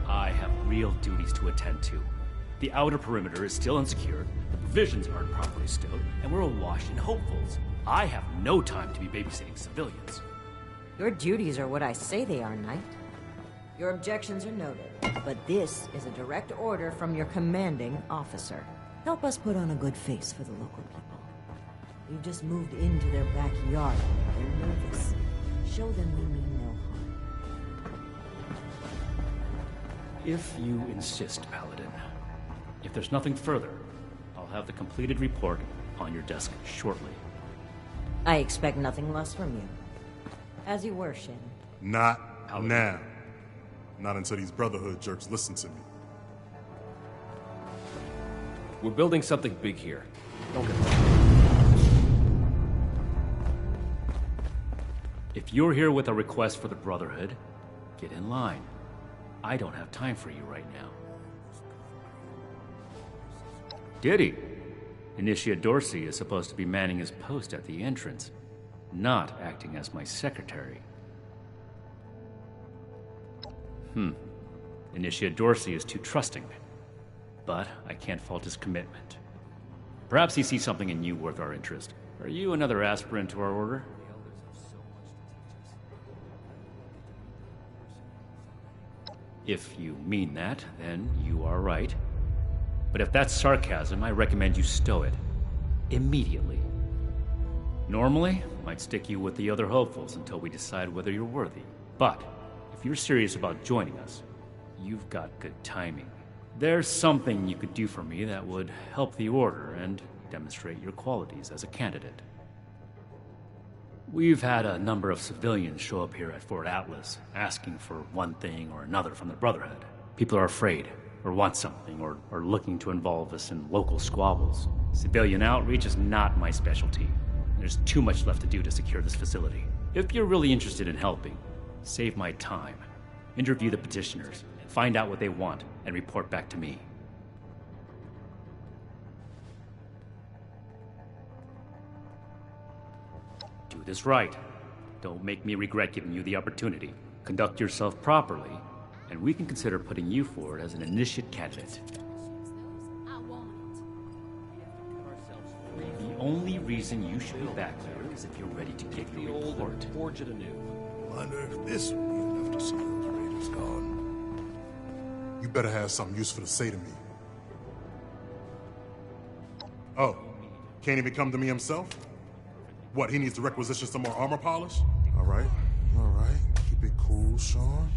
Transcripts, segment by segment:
I have real duties to attend to. The outer perimeter is still unsecured, the provisions aren't properly stowed, and we're awash in hopefuls. I have no time to be babysitting civilians. Your duties are what I say they are, Knight. Your objections are noted, but this is a direct order from your commanding officer. Help us put on a good face for the local people. We've just moved into their backyard. They're nervous. Show them we mean no harm. If you insist, Paladin. If there's nothing further, I'll have the completed report on your desk shortly. I expect nothing less from you. As you were, Shin. Not Paladin. Now. Not until these Brotherhood jerks listen to me. We're building something big here. Don't get wrong. If you're here with a request for the Brotherhood, get in line. I don't have time for you right now. Diddy. Initiate Dorsey is supposed to be manning his post at the entrance, not acting as my secretary. Initiate Dorsey is too trusting, but I can't fault his commitment. Perhaps he sees something in you worth our interest. Are you another aspirant to our order? If you mean that, then you are right. But if that's sarcasm, I recommend you stow it. Immediately. Normally, I'd stick you with the other hopefuls until we decide whether you're worthy. But if you're serious about joining us, you've got good timing. There's something you could do for me that would help the Order and demonstrate your qualities as a candidate. We've had a number of civilians show up here at Fort Atlas, asking for one thing or another from the Brotherhood. People are afraid, or want something, or are looking to involve us in local squabbles. Civilian outreach is not my specialty. There's too much left to do to secure this facility. If you're really interested in helping, save my time. Interview the petitioners, find out what they want, and report back to me. Do this right. Don't make me regret giving you the opportunity. Conduct yourself properly, and we can consider putting you forward as an initiate candidate. The only reason you should be back there is if you're ready to give your report. Forge it anew. Wonder if this will be enough to see those raiders gone. You better have something useful to say to me. Oh, can't even come to me himself? What, he needs to requisition some more armor polish? All right. Keep it cool, Sean.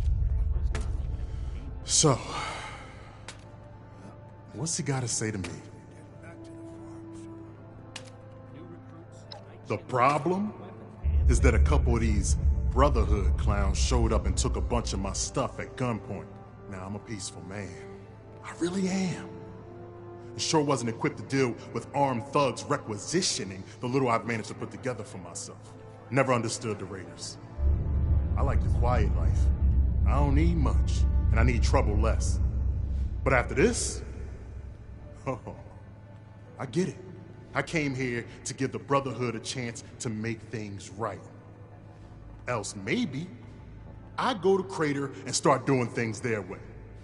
So, what's he got to say to me? The problem is that a couple of these Brotherhood clowns showed up and took a bunch of my stuff at gunpoint. Now, I'm a peaceful man. I really am. I sure wasn't equipped to deal with armed thugs requisitioning the little I've managed to put together for myself. Never understood the Raiders. I like the quiet life. I don't need much, and I need trouble less. But after this, oh, I get it. I came here to give the Brotherhood a chance to make things right. Else maybe I'd go to Crater and start doing things their way.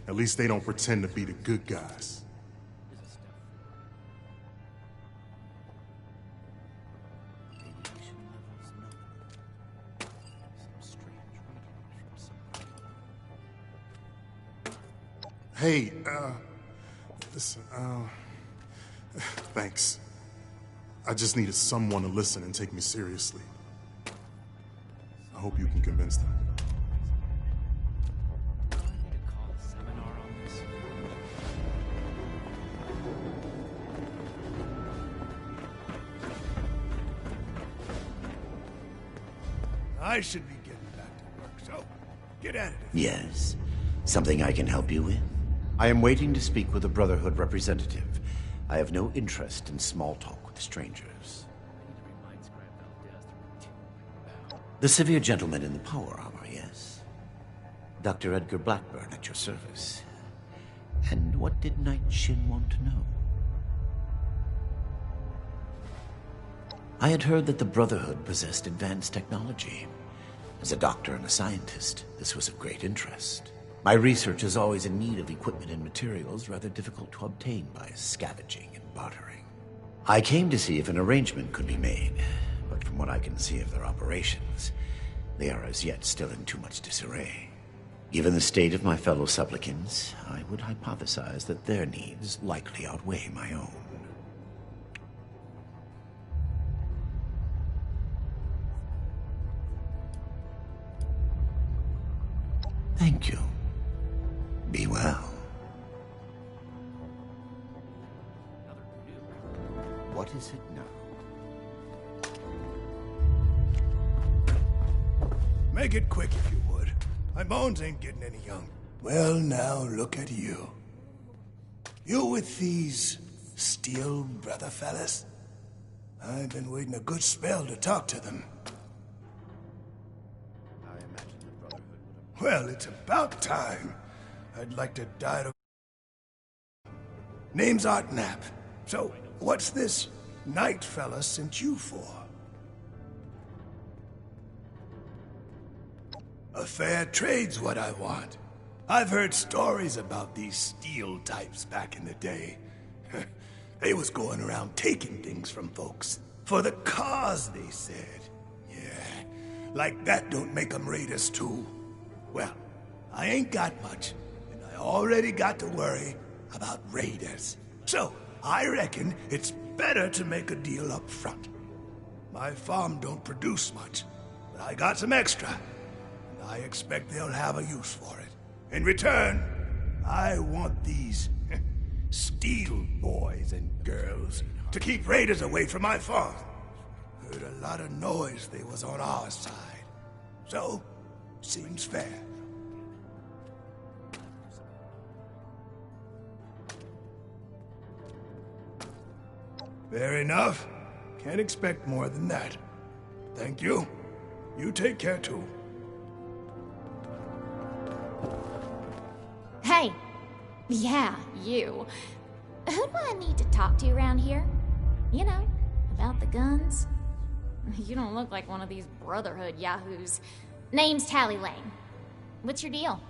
At least they don't pretend to be the good guys. Hey, listen, thanks. I just needed someone to listen and take me seriously. I hope you can convince them. I should be getting back to work, so get at it. Yes. Something I can help you with? I am waiting to speak with a Brotherhood representative. I have no interest in small talk with strangers. The severe gentleman in the power armor, yes? Dr. Edgar Blackburn at your service. And what did Knight Shin want to know? I had heard that the Brotherhood possessed advanced technology. As a doctor and a scientist, this was of great interest. My research is always in need of equipment and materials rather difficult to obtain by scavenging and bartering. I came to see if an arrangement could be made, but from what I can see of their operations, they are as yet still in too much disarray. Given the state of my fellow supplicants, I would hypothesize that their needs likely outweigh my own. Thank you. Be well. What is it now? Make it quick if you would. My bones ain't getting any younger. Well, now look at you. You with these steel brother fellas? I've been waiting a good spell to talk to them. I imagine the Brotherhood would have... Well, it's about time. I'd like to die to... Name's Art Knapp. So, what's this knight fella sent you for? A fair trade's what I want. I've heard stories about these steel types back in the day. They was going around taking things from folks. For the cause, they said. Yeah, like that don't make them raiders too. Well, I ain't got much, and I already got to worry about raiders. So, I reckon it's better to make a deal up front. My farm don't produce much, but I got some extra. I expect they'll have a use for it. In return, I want these steel boys and girls to keep raiders away from my farm. Heard a lot of noise they was on our side. So, seems fair. Fair enough. Can't expect more than that. Thank you. You take care too. Hey! Yeah, you. Who do I need to talk to around here? You know, about the guns? You don't look like one of these Brotherhood yahoos. Name's Tally Lane. What's your deal?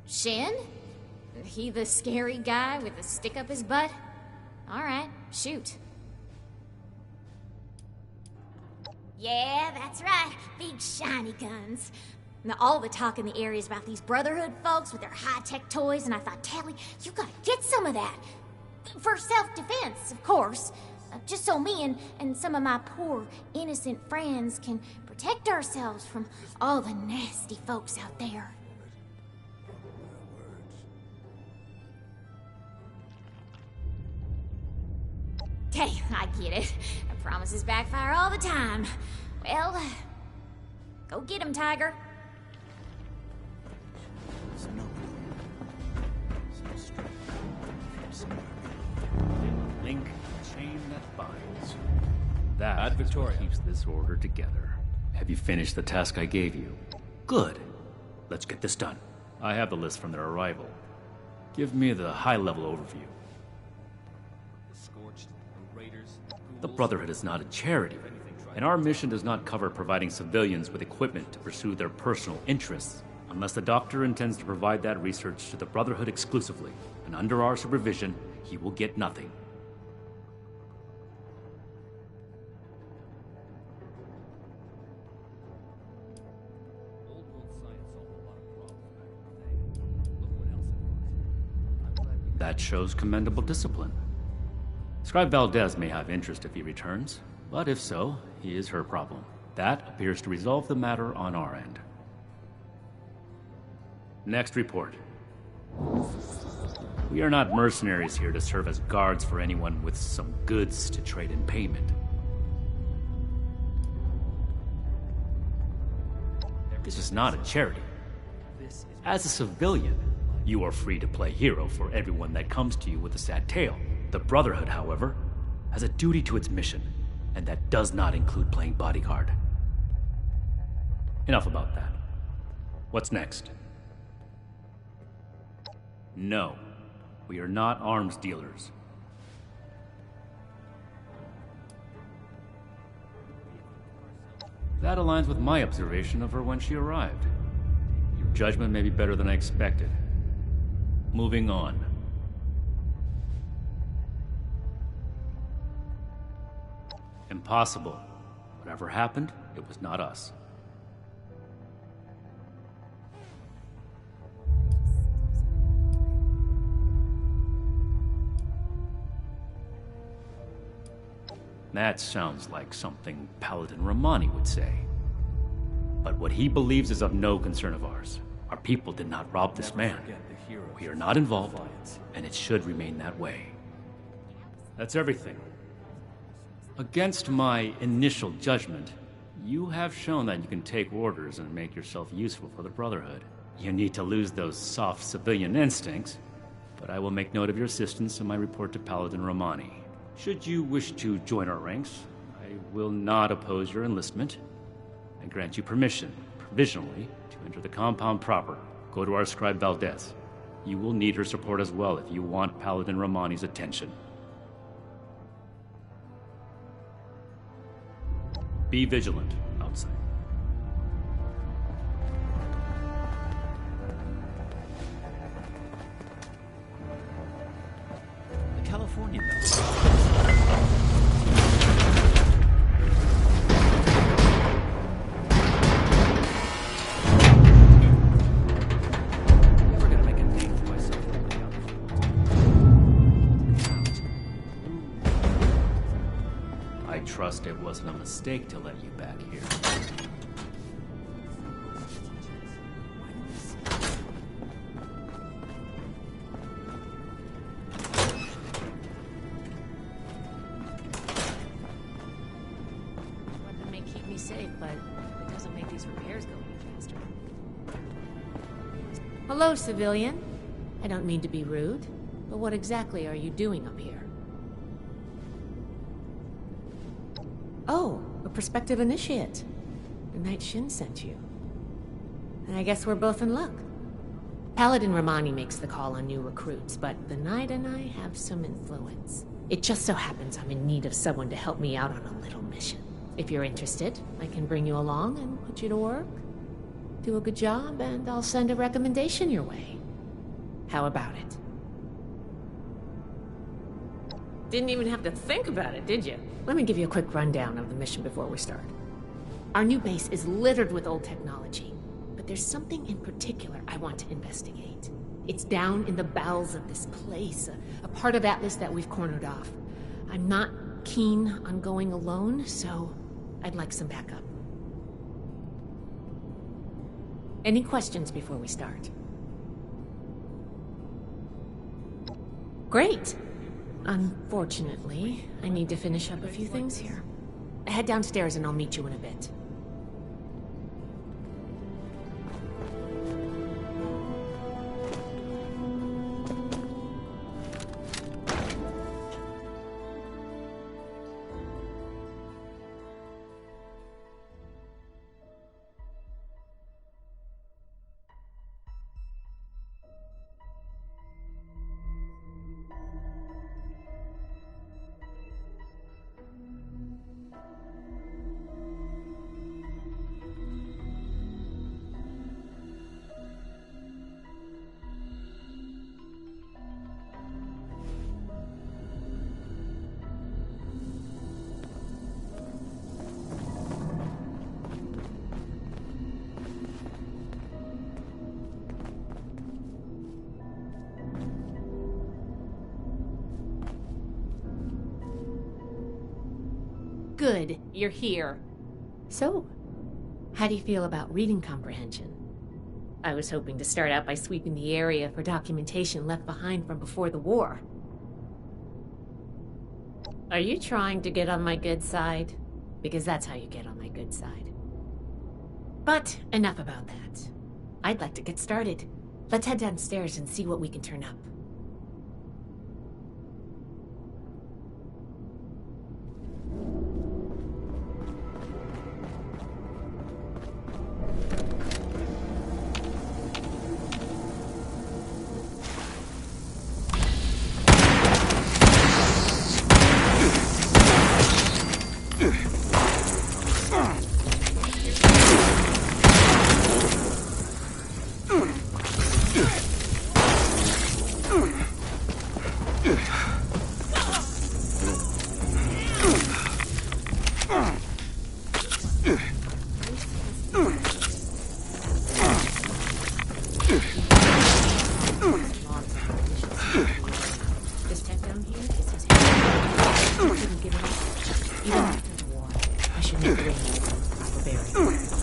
Shin? He the scary guy with the stick up his butt? Alright, shoot. Yeah, that's right. Big shiny guns. Now, all the talk in the area is about these Brotherhood folks with their high-tech toys, and I thought, Tally, you gotta get some of that. For self-defense, of course. Just so me and some of my poor, innocent friends can protect ourselves from all the nasty folks out there. Okay, I get it. Promises backfire all the time. Well, go get him, Tiger. Link, chain that binds. That At is what Victoria. keeps this order together. Have you finished the task I gave you? Good. Let's get this done. I have the list from their arrival. Give me the high-level overview. The Scorched, the Raiders, The Brotherhood is not a charity, and our mission does not cover providing civilians with equipment to pursue their personal interests, unless the Doctor intends to provide that research to the Brotherhood exclusively, and under our supervision, he will get nothing. Old world science solved a lot of problems back in the day. Look what else it was. I'm glad you... That shows commendable discipline. Scribe Valdez may have interest if he returns, but if so, he is her problem. That appears to resolve the matter on our end. Next report. We are not mercenaries here to serve as guards for anyone with some goods to trade in payment. This is not a charity. As a civilian, you are free to play hero for everyone that comes to you with a sad tale. The Brotherhood, however, has a duty to its mission, and that does not include playing bodyguard. Enough about that. What's next? No, we are not arms dealers. That aligns with my observation of her when she arrived. Your judgment may be better than I expected. Moving on. Impossible. Whatever happened, it was not us. That sounds like something Paladin Romani would say. But what he believes is of no concern of ours. Our people did not rob this man. We are not involved, and it should remain that way. That's everything. Against my initial judgment, you have shown that you can take orders and make yourself useful for the Brotherhood. You need to lose those soft civilian instincts, but I will make note of your assistance in my report to Paladin Romani. Should you wish to join our ranks, I will not oppose your enlistment. I grant you permission, provisionally, to enter the compound proper. Go to our scribe Valdez. You will need her support as well if you want Paladin Romani's attention. Be vigilant outside. The California belt. Never gonna make a name for myself like the others. I trust it wasn't a mistake to let you back here. Weapon may keep me safe, but it doesn't make these repairs go any faster. Hello, civilian. I don't mean to be rude, but what exactly are you doing up here? Oh, a prospective initiate. The Knight Shin sent you. And I guess we're both in luck. Paladin Romani makes the call on new recruits, but the Knight and I have some influence. It just so happens I'm in need of someone to help me out on a little mission. If you're interested, I can bring you along and put you to work. Do a good job, and I'll send a recommendation your way. How about it? Didn't even have to think about it, did you? Let me give you a quick rundown of the mission before we start. Our new base is littered with old technology, but there's something in particular I want to investigate. It's down in the bowels of this place, a part of Atlas that we've cornered off. I'm not keen on going alone, so I'd like some backup. Any questions before we start? Great! Unfortunately, I need to finish up a few things here. Head downstairs and I'll meet you in a bit. Good, you're here. So, how do you feel about reading comprehension? I was hoping to start out by sweeping the area for documentation left behind from before the war. Are you trying to get on my good side? Because that's how you get on my good side. But enough about that. I'd like to get started. Let's head downstairs and see what we can turn up. location of Green, Aquaberry.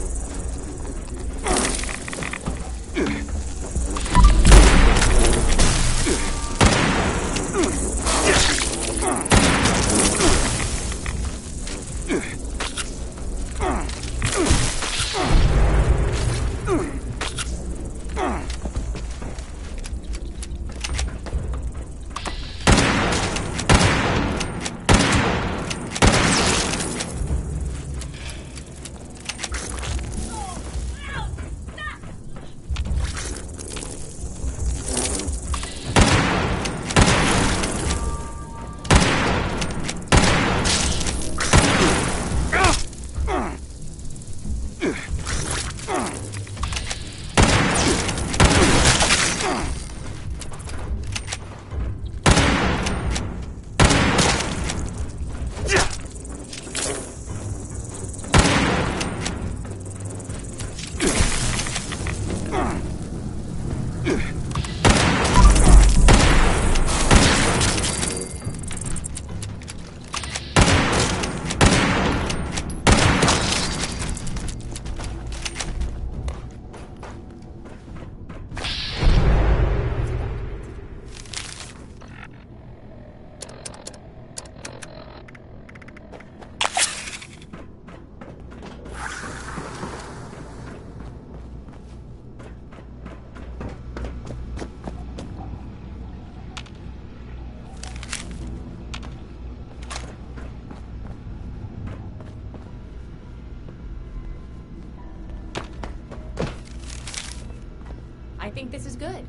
I think this is good.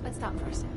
Let's stop for a sec.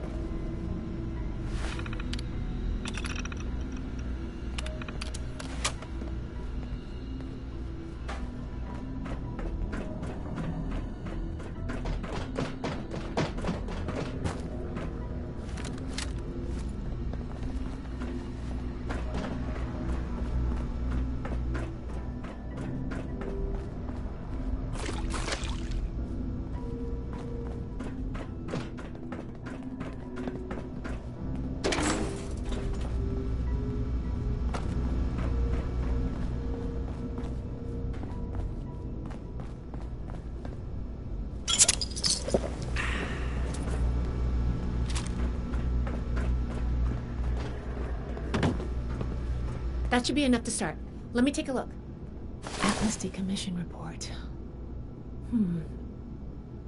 That should be enough to start. Let me take a look. Atlas decommission report.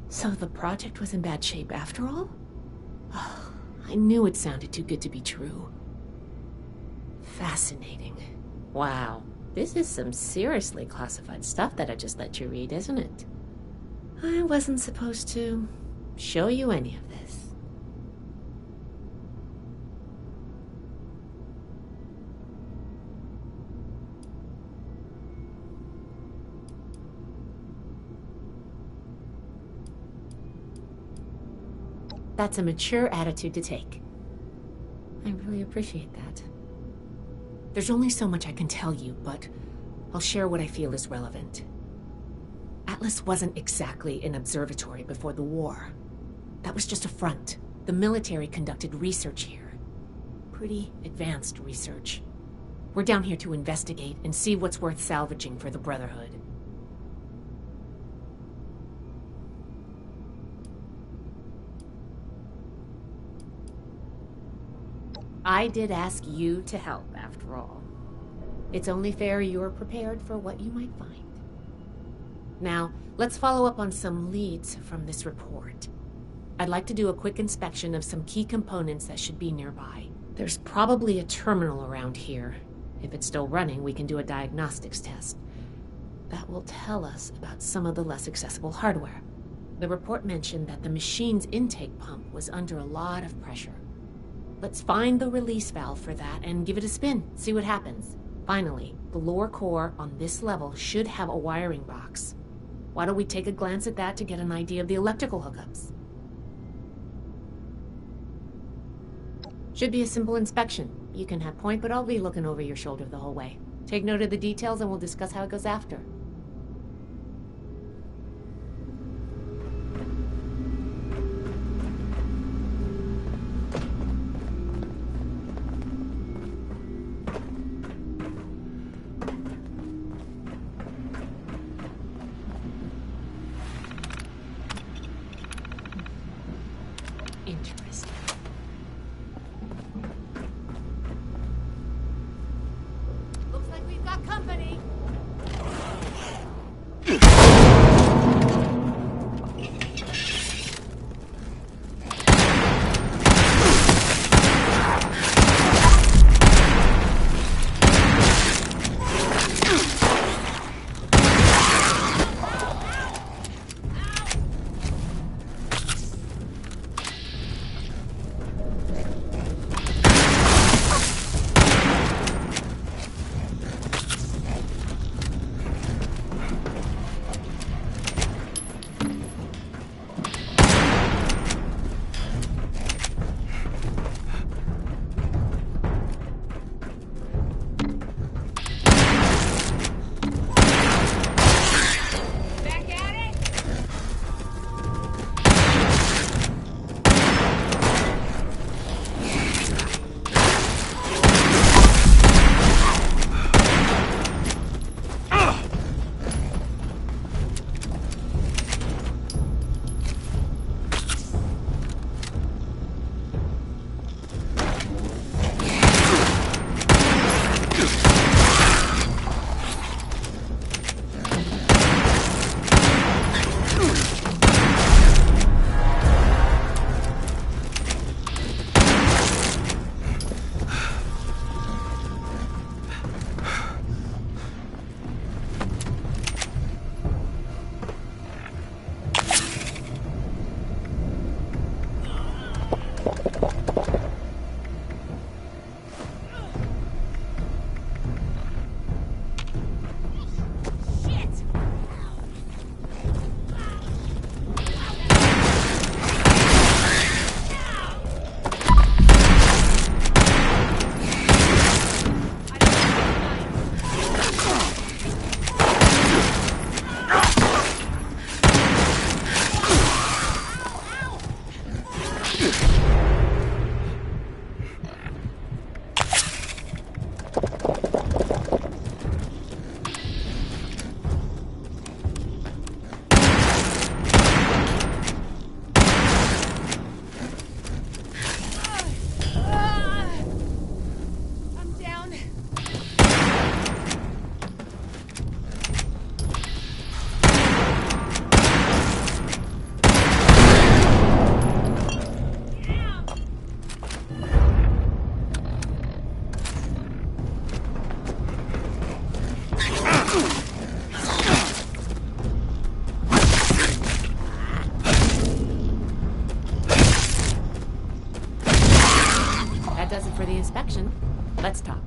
So the project was in bad shape after all? Oh, I knew it sounded too good to be true. Fascinating. Wow. This is some seriously classified stuff that I just let you read, isn't it? I wasn't supposed to show you any of this. That's a mature attitude to take. I really appreciate that. There's only so much I can tell you, but I'll share what I feel is relevant. Atlas wasn't exactly an observatory before the war. That was just a front. The military conducted research here. Pretty advanced research. We're down here to investigate and see what's worth salvaging for the Brotherhood. I did ask you to help, after all. It's only fair you're prepared for what you might find. Now, let's follow up on some leads from this report. I'd like to do a quick inspection of some key components that should be nearby. There's probably a terminal around here. If it's still running, we can do a diagnostics test. That will tell us about some of the less accessible hardware. The report mentioned that the machine's intake pump was under a lot of pressure. Let's find the release valve for that and give it a spin, see what happens. Finally, the lower core on this level should have a wiring box. Why don't we take a glance at that to get an idea of the electrical hookups? Should be a simple inspection. You can have point, but I'll be looking over your shoulder the whole way. Take note of the details and we'll discuss how it goes after. got company. Inspection. Let's talk.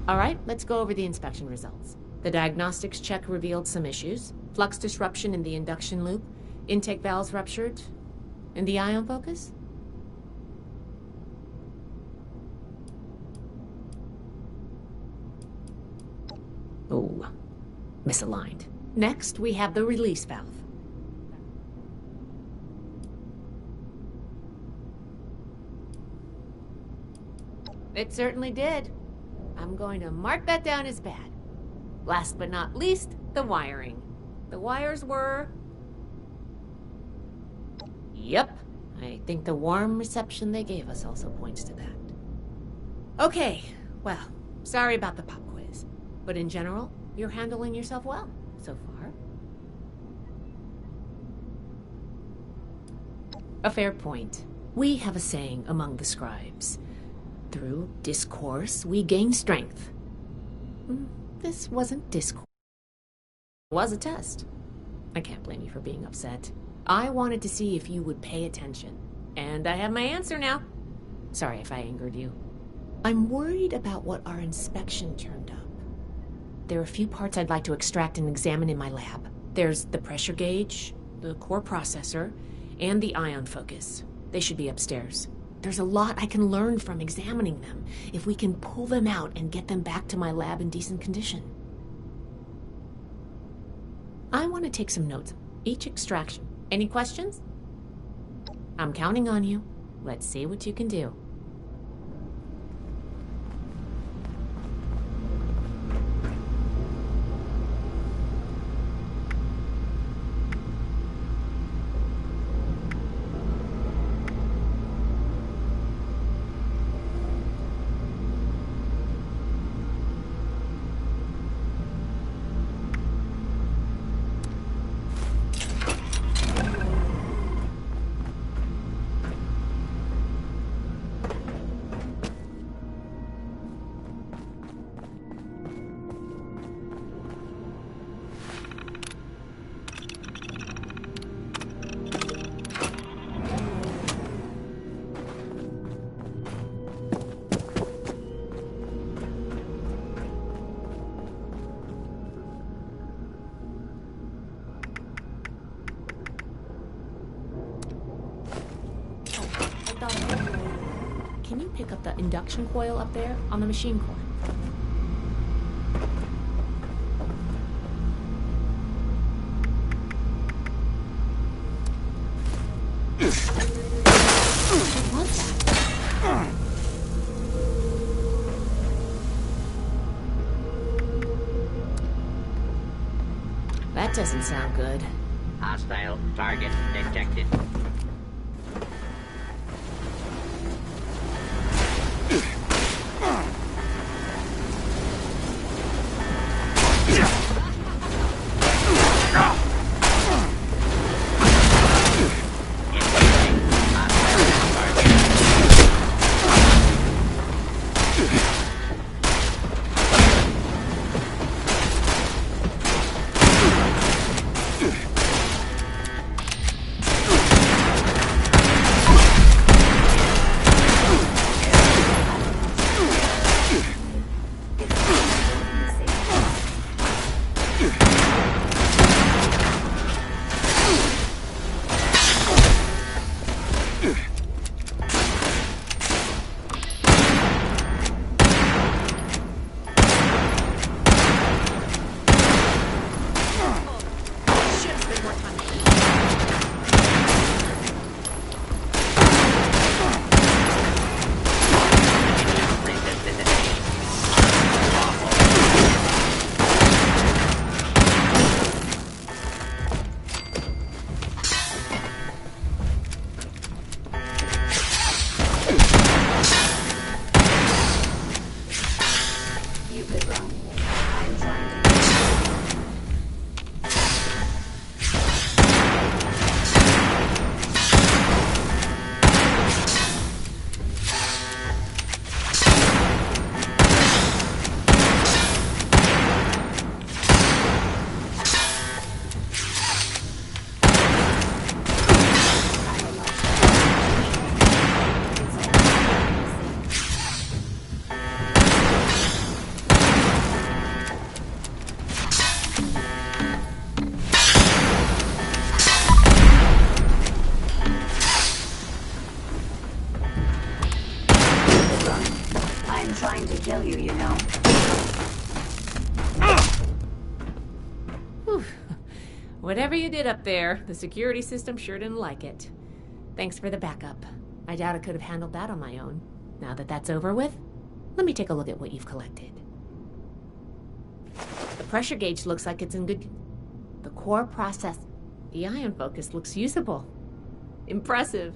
All right, let's go over the inspection results. The diagnostics check revealed some issues. Flux disruption in the induction loop, intake valves ruptured, and the ion focus? Oh, misaligned. Next, we have the release valve. It certainly did. I'm going to mark that down as bad. Last but not least, the wiring. The wires were... Yep. I think the warm reception they gave us also points to that. Okay, well, sorry about the pop quiz. But in general, you're handling yourself well so far. A fair point. We have a saying among the scribes. Through discourse, we gain strength. This wasn't discourse. It was a test. I can't blame you for being upset. I wanted to see if you would pay attention. And I have my answer now. Sorry if I angered you. I'm worried about what our inspection turned up. There are a few parts I'd like to extract and examine in my lab. There's the pressure gauge, the core processor, and the ion focus. They should be upstairs. There's a lot I can learn from examining them, if we can pull them out and get them back to my lab in decent condition. I want to take some notes. Each extraction. Any questions? I'm counting on you. Let's see what you can do. can you pick up the induction coil up there on the machine core? What was that? That doesn't sound good. Hostile target detected. Whatever you did up there, the security system sure didn't like it. Thanks for the backup. I doubt I could have handled that on my own. Now that that's over with, let me take a look at what you've collected. The pressure gauge looks like it's in good... The core process... The ion focus looks usable. Impressive.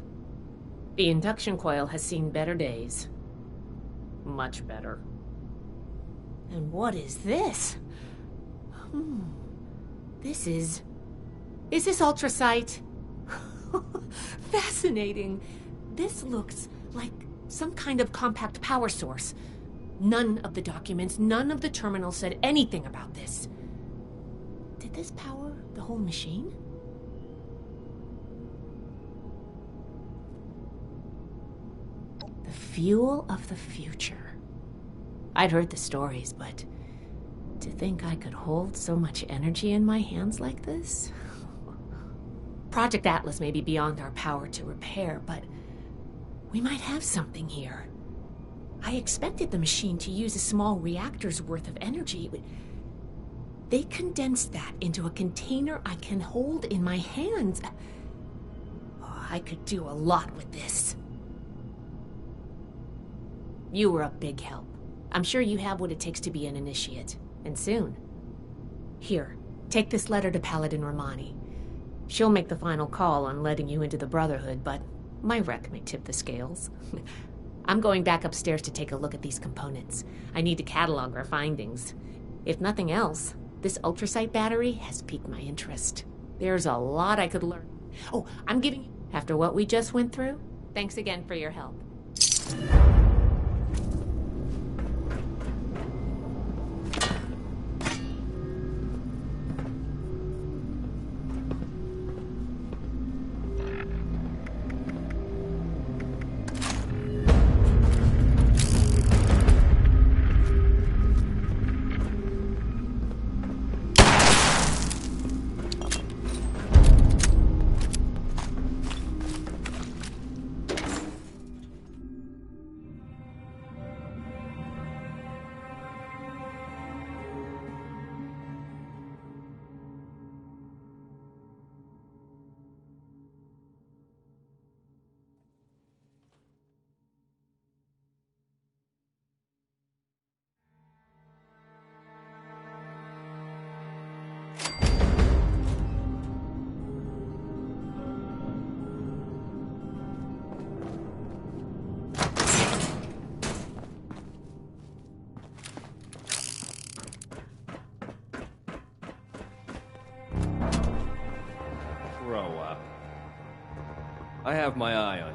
The induction coil has seen better days. Much better. And what is this? This is... Is this ultrasight? Fascinating. This looks like some kind of compact power source. None of the documents, none of the terminals said anything about this. Did this power the whole machine? The fuel of the future. I'd heard the stories, but to think I could hold so much energy in my hands like this? Project Atlas may be beyond our power to repair, but we might have something here. I expected the machine to use a small reactor's worth of energy, but they condensed that into a container I can hold in my hands. Oh, I could do a lot with this. You were a big help. I'm sure you have what it takes to be an initiate, and soon. Here, take this letter to Paladin Romani. She'll make the final call on letting you into the Brotherhood, but my wreck may tip the scales. I'm going back upstairs to take a look at these components. I need to catalog our findings. If nothing else, this ultrasight battery has piqued my interest. There's a lot I could learn. Oh, I'm giving you... After what we just went through, thanks again for your help. I have my eye on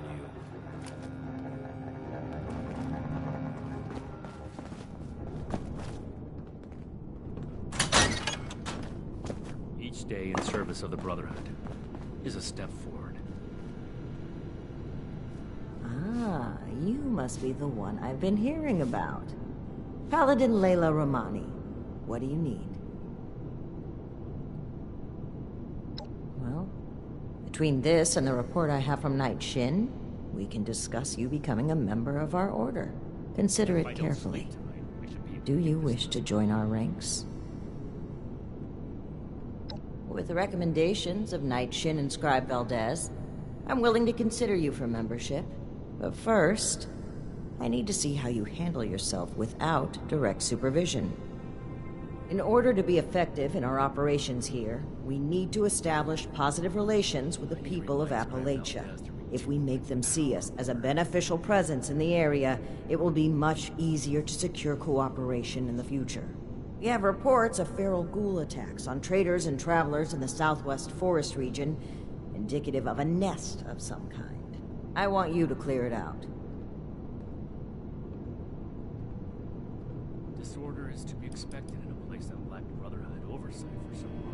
you. Each day in service of the Brotherhood is a step forward. Ah, you must be the one I've been hearing about. Paladin Layla Romani. What do you need? Well, between this and the report I have from Knight Shin, we can discuss you becoming a member of our order. Consider it carefully. Do you wish to join our ranks? With the recommendations of Knight Shin and Scribe Valdez, I'm willing to consider you for membership. But first, I need to see how you handle yourself without direct supervision. In order to be effective in our operations here, we need to establish positive relations with the people of Appalachia. If we make them see us as a beneficial presence in the area, it will be much easier to secure cooperation in the future. We have reports of feral ghoul attacks on traders and travelers in the southwest forest region, indicative of a nest of some kind. I want you to clear it out. Disorder is to be expected in a place that lacked Brotherhood oversight for so long.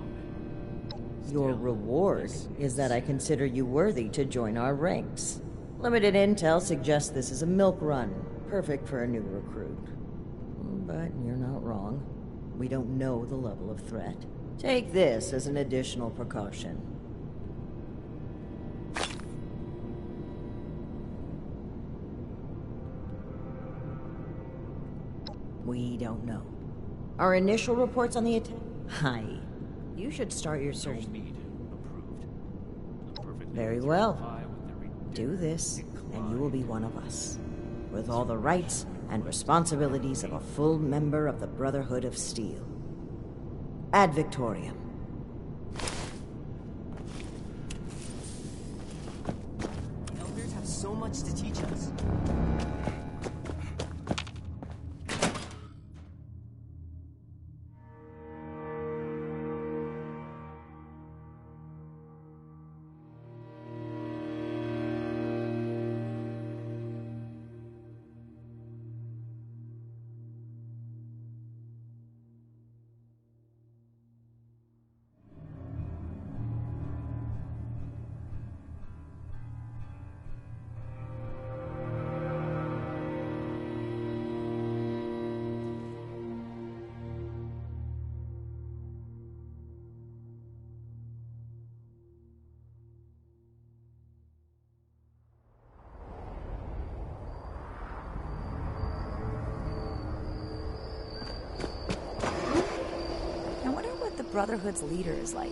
Your reward is that I consider you worthy to join our ranks. Limited intel suggests this is a milk run, perfect for a new recruit. But you're not wrong. We don't know the level of threat. Take this as an additional precaution. We don't know. Our initial reports on the attack... Hi. You should start your search. Very well. Do this, and you will be one of us. With all the rights and responsibilities of a full member of the Brotherhood of Steel. Ad Victoriam. Elders have so much to teach us. Brotherhood's leader is like.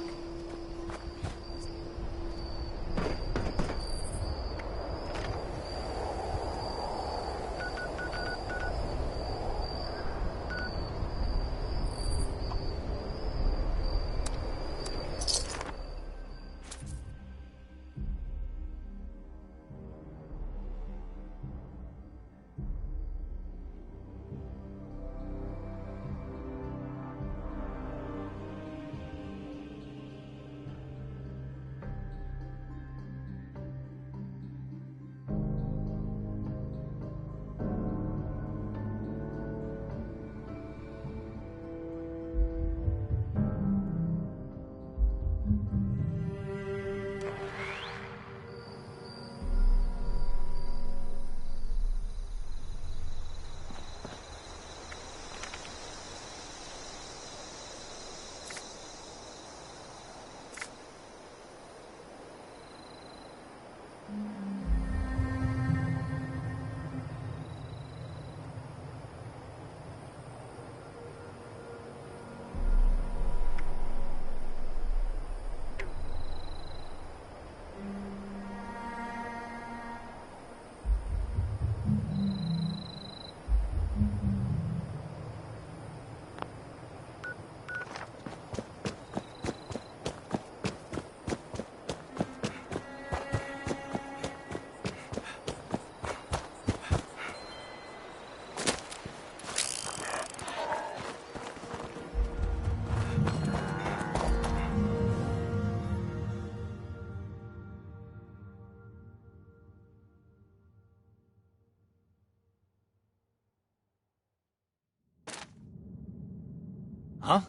Huh?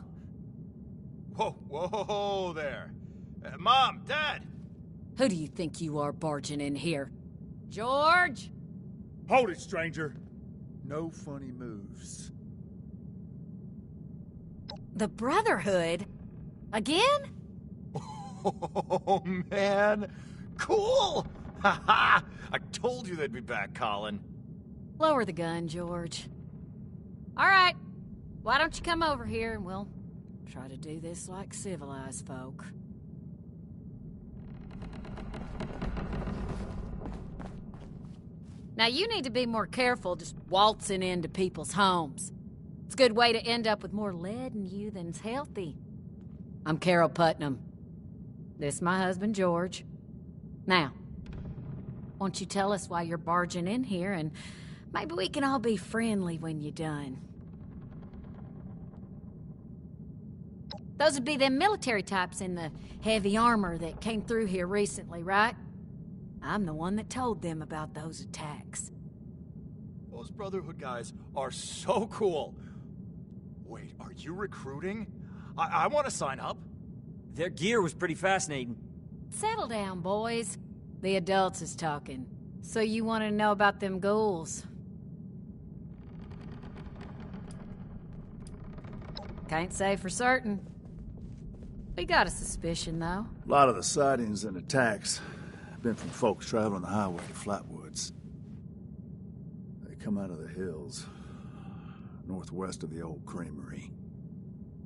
Whoa, whoa there. Mom, Dad! Who do you think you are barging in here? George? Hold it, stranger. No funny moves. The Brotherhood? Again? Oh, man. Cool! Ha ha! I told you they'd be back, Colin. Lower the gun, George. All right. Why don't you come over here and we'll try to do this like civilized folk. Now you need to be more careful just waltzing into people's homes. It's a good way to end up with more lead in you than's healthy. I'm Carol Putnam. This is my husband, George. Now, won't you tell us why you're barging in here, and maybe we can all be friendly when you're done. Those would be them military types in the heavy armor that came through here recently, right? I'm the one that told them about those attacks. Those Brotherhood guys are so cool. Wait, are you recruiting? I want to sign up. Their gear was pretty fascinating. Settle down, boys. The adults is talking. So you want to know about them ghouls? Can't say for certain. We got a suspicion, though. A lot of the sightings and attacks have been from folks traveling the highway to Flatwoods. They come out of the hills, northwest of the old creamery.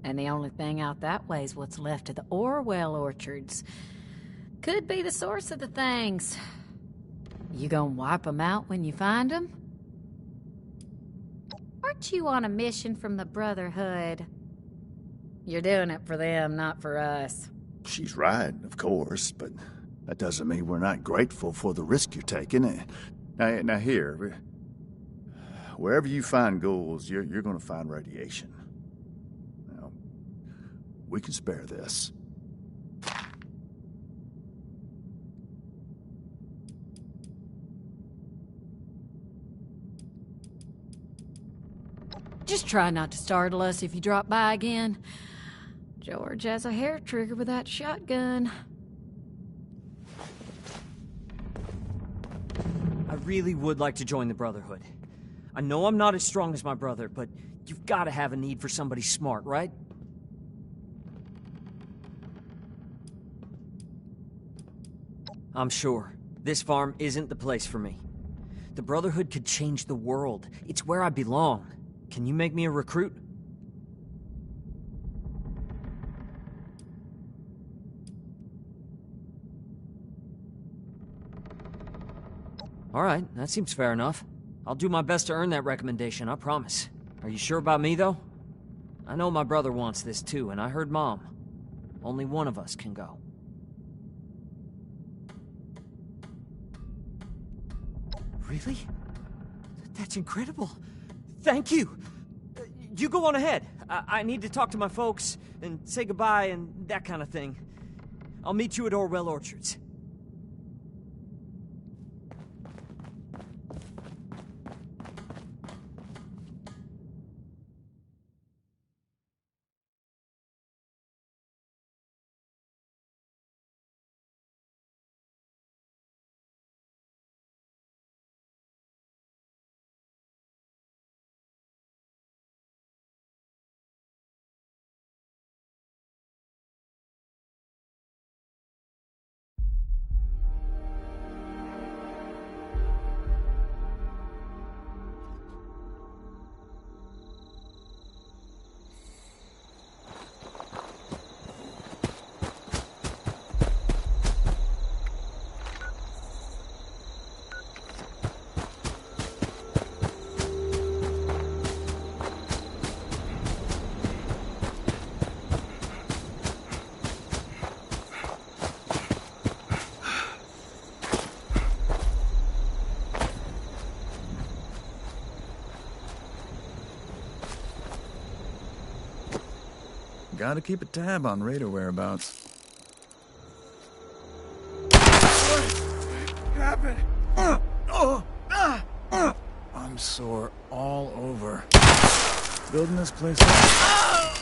And the only thing out that way is what's left of the Orwell orchards. Could be the source of the things. You gonna wipe them out when you find them? Aren't you on a mission from the Brotherhood? You're doing it for them, not for us. She's right, of course, but that doesn't mean we're not grateful for the risk you're taking. Now here, wherever you find ghouls, you're gonna find radiation. Now, we can spare this. Just try not to startle us if you drop by again. George has a hair trigger with that shotgun. I really would like to join the Brotherhood. I know I'm not as strong as my brother, but you've got to have a need for somebody smart, right? I'm sure. This farm isn't the place for me. The Brotherhood could change the world. It's where I belong. Can you make me a recruit? All right, that seems fair enough. I'll do my best to earn that recommendation, I promise. Are you sure about me, though? I know my brother wants this too, and I heard Mom. Only one of us can go. Really? That's incredible. Thank you. You go on ahead. I need to talk to my folks and say goodbye and that kind of thing. I'll meet you at Orwell Orchards. Gotta keep a tab on radar whereabouts. What happened? I'm sore all over. Building this place up.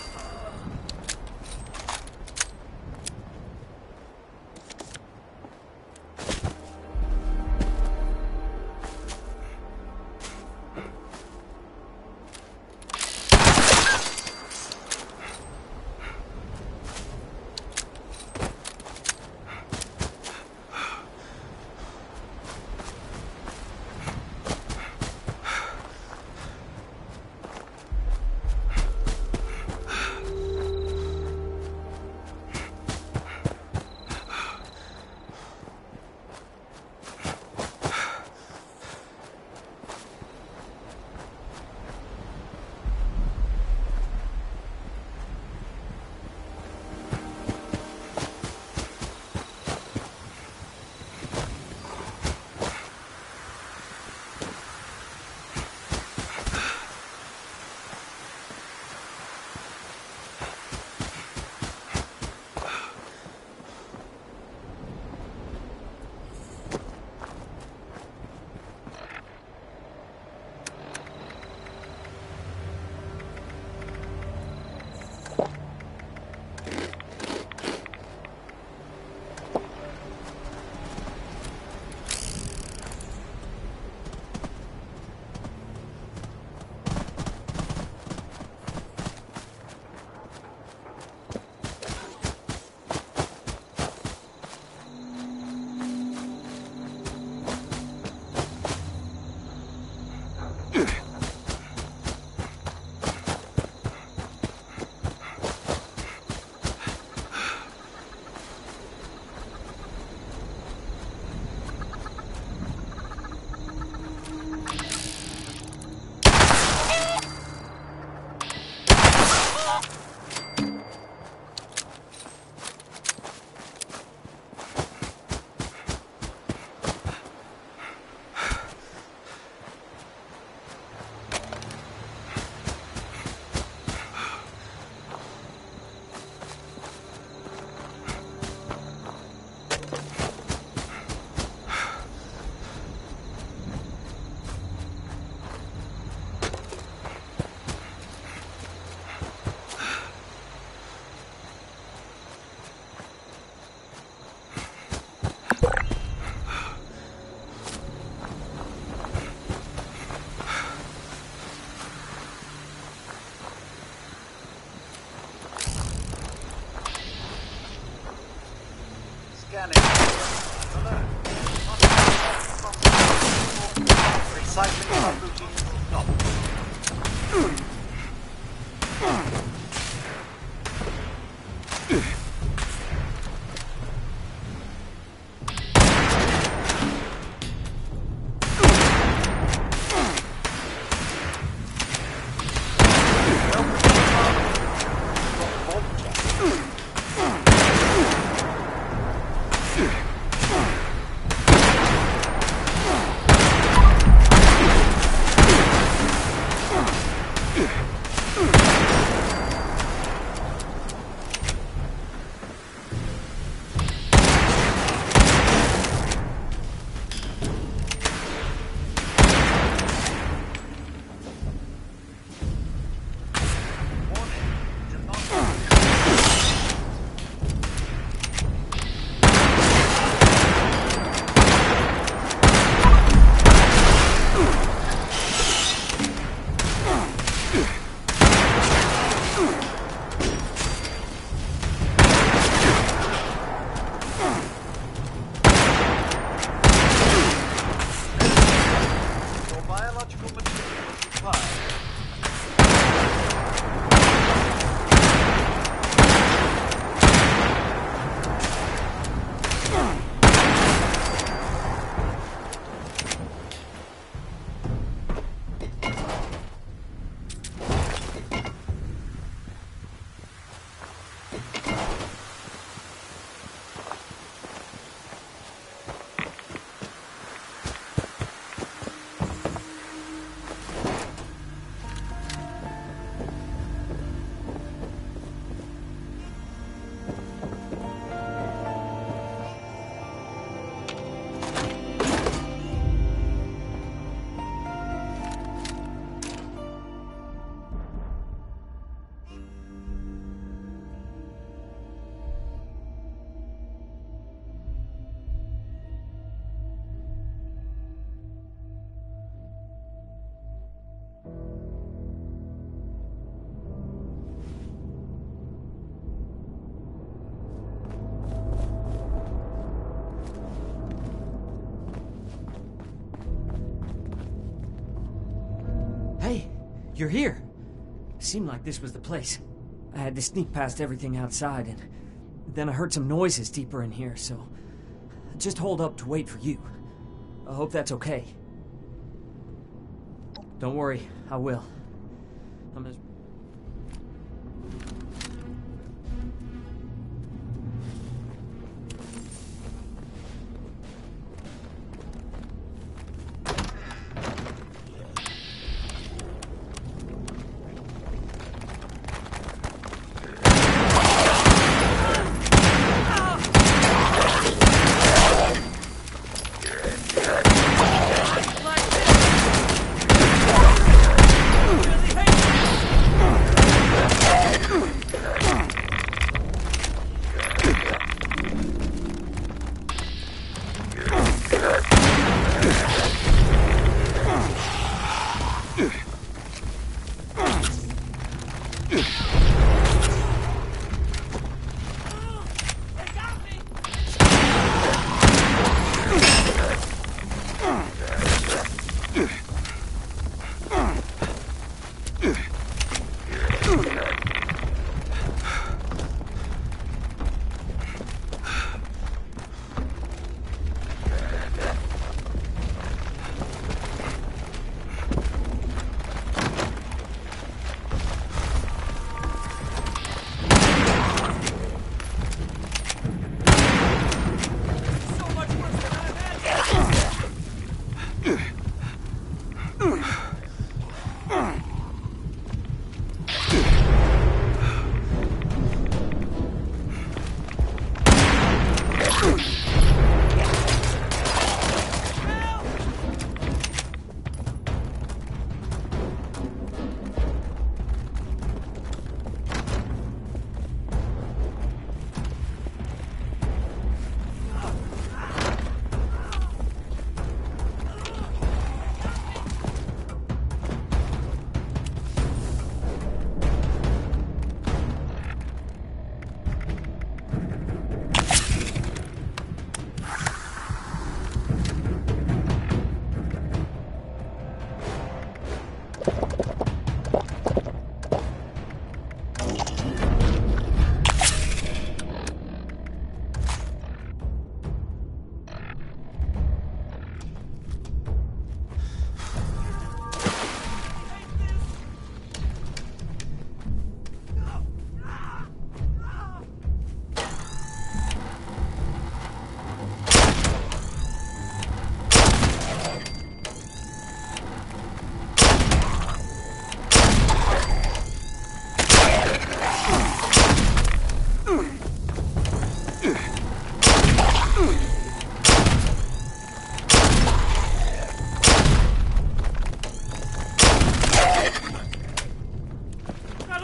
You're here. Seemed like this was the place. I had to sneak past everything outside, and then I heard some noises deeper in here, so I just hold up to wait for you. I hope that's okay. Don't worry, I will. I'm as...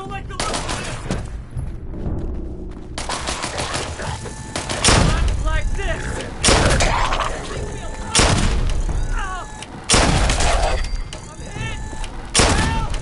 don't like the look of this! Not like this! Leave me alone! Ow! I'm hit! Help!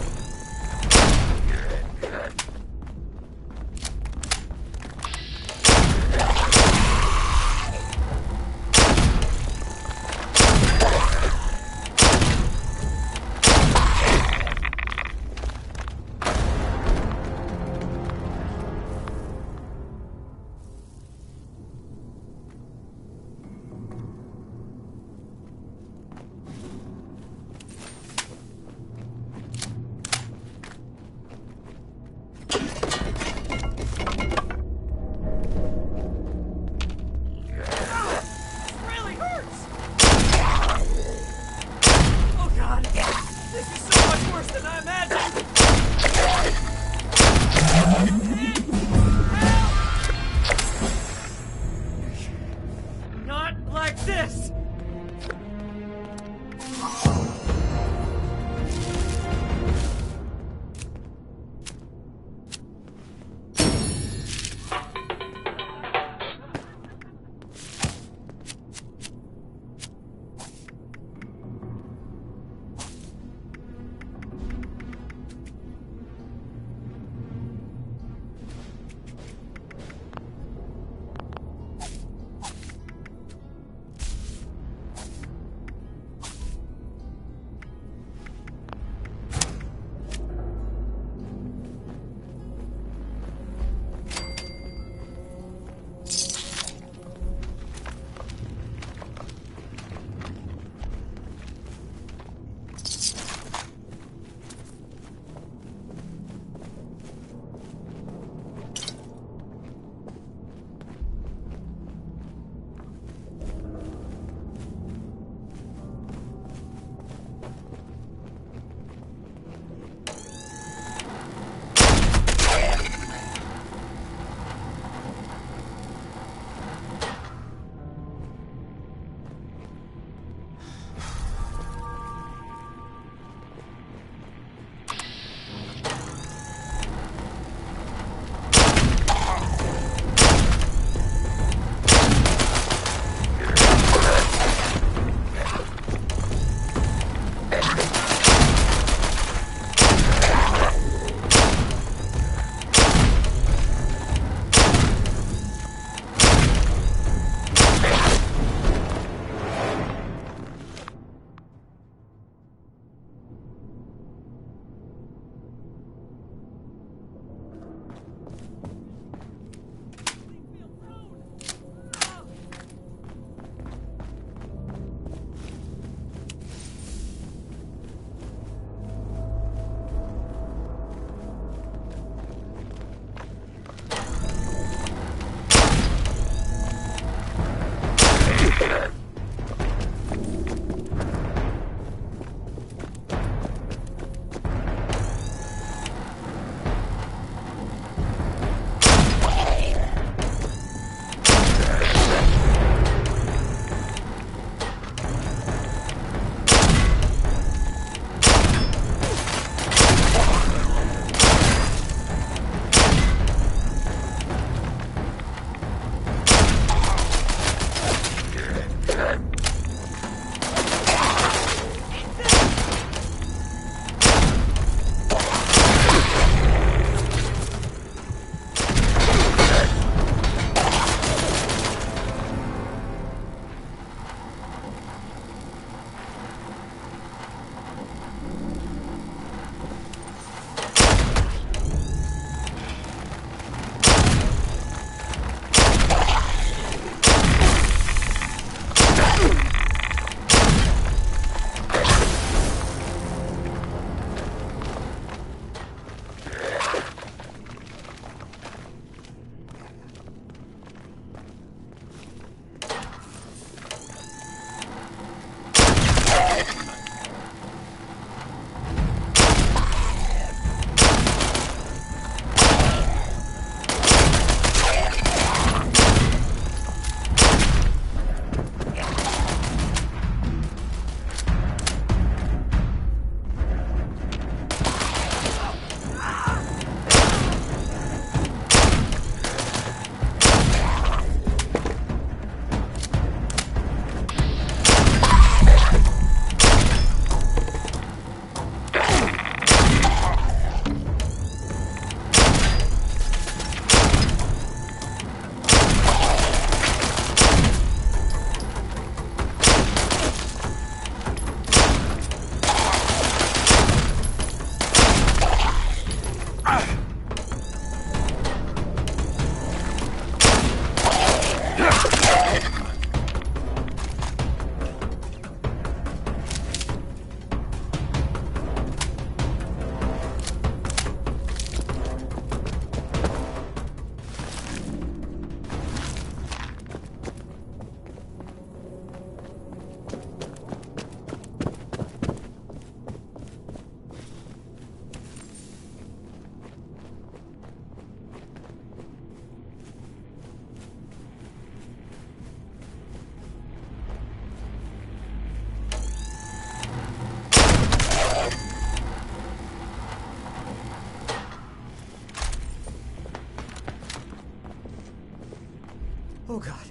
Oh, God.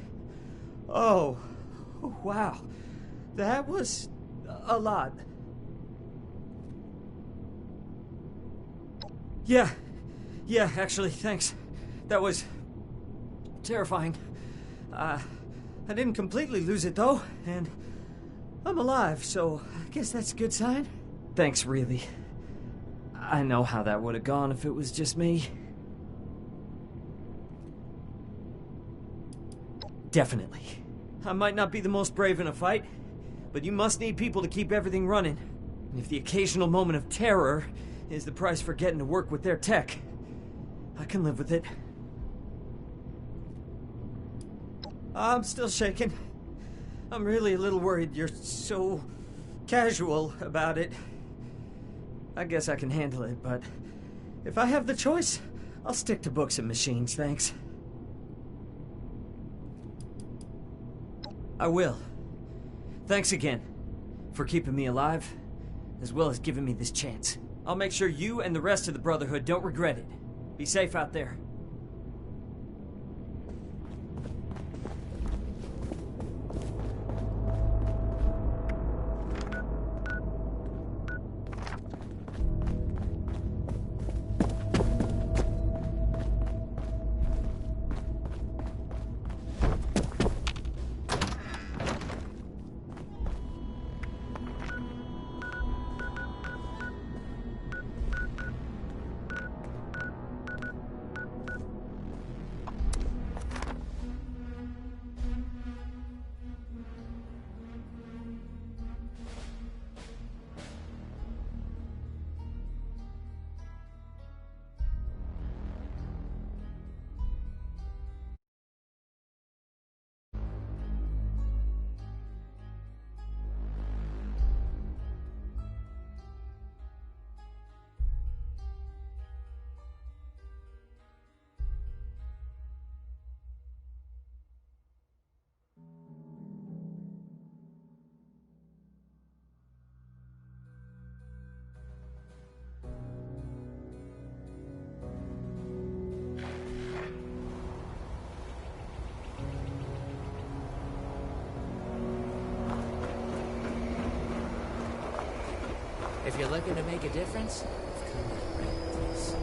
Oh, wow. That was a lot. Yeah, actually, thanks. That was terrifying. I didn't completely lose it, though, and I'm alive, so I guess that's a good sign. Thanks, really. I know how that would have gone if it was just me. Definitely. I might not be the most brave in a fight, but you must need people to keep everything running. And if the occasional moment of terror is the price for getting to work with their tech, I can live with it. I'm still shaking. I'm really a little worried you're so casual about it. I guess I can handle it, but if I have the choice, I'll stick to books and machines, thanks. I will. Thanks again for keeping me alive, as well as giving me this chance. I'll make sure you and the rest of the Brotherhood don't regret it. Be safe out there. If you're looking to make a difference, you've come to the right place.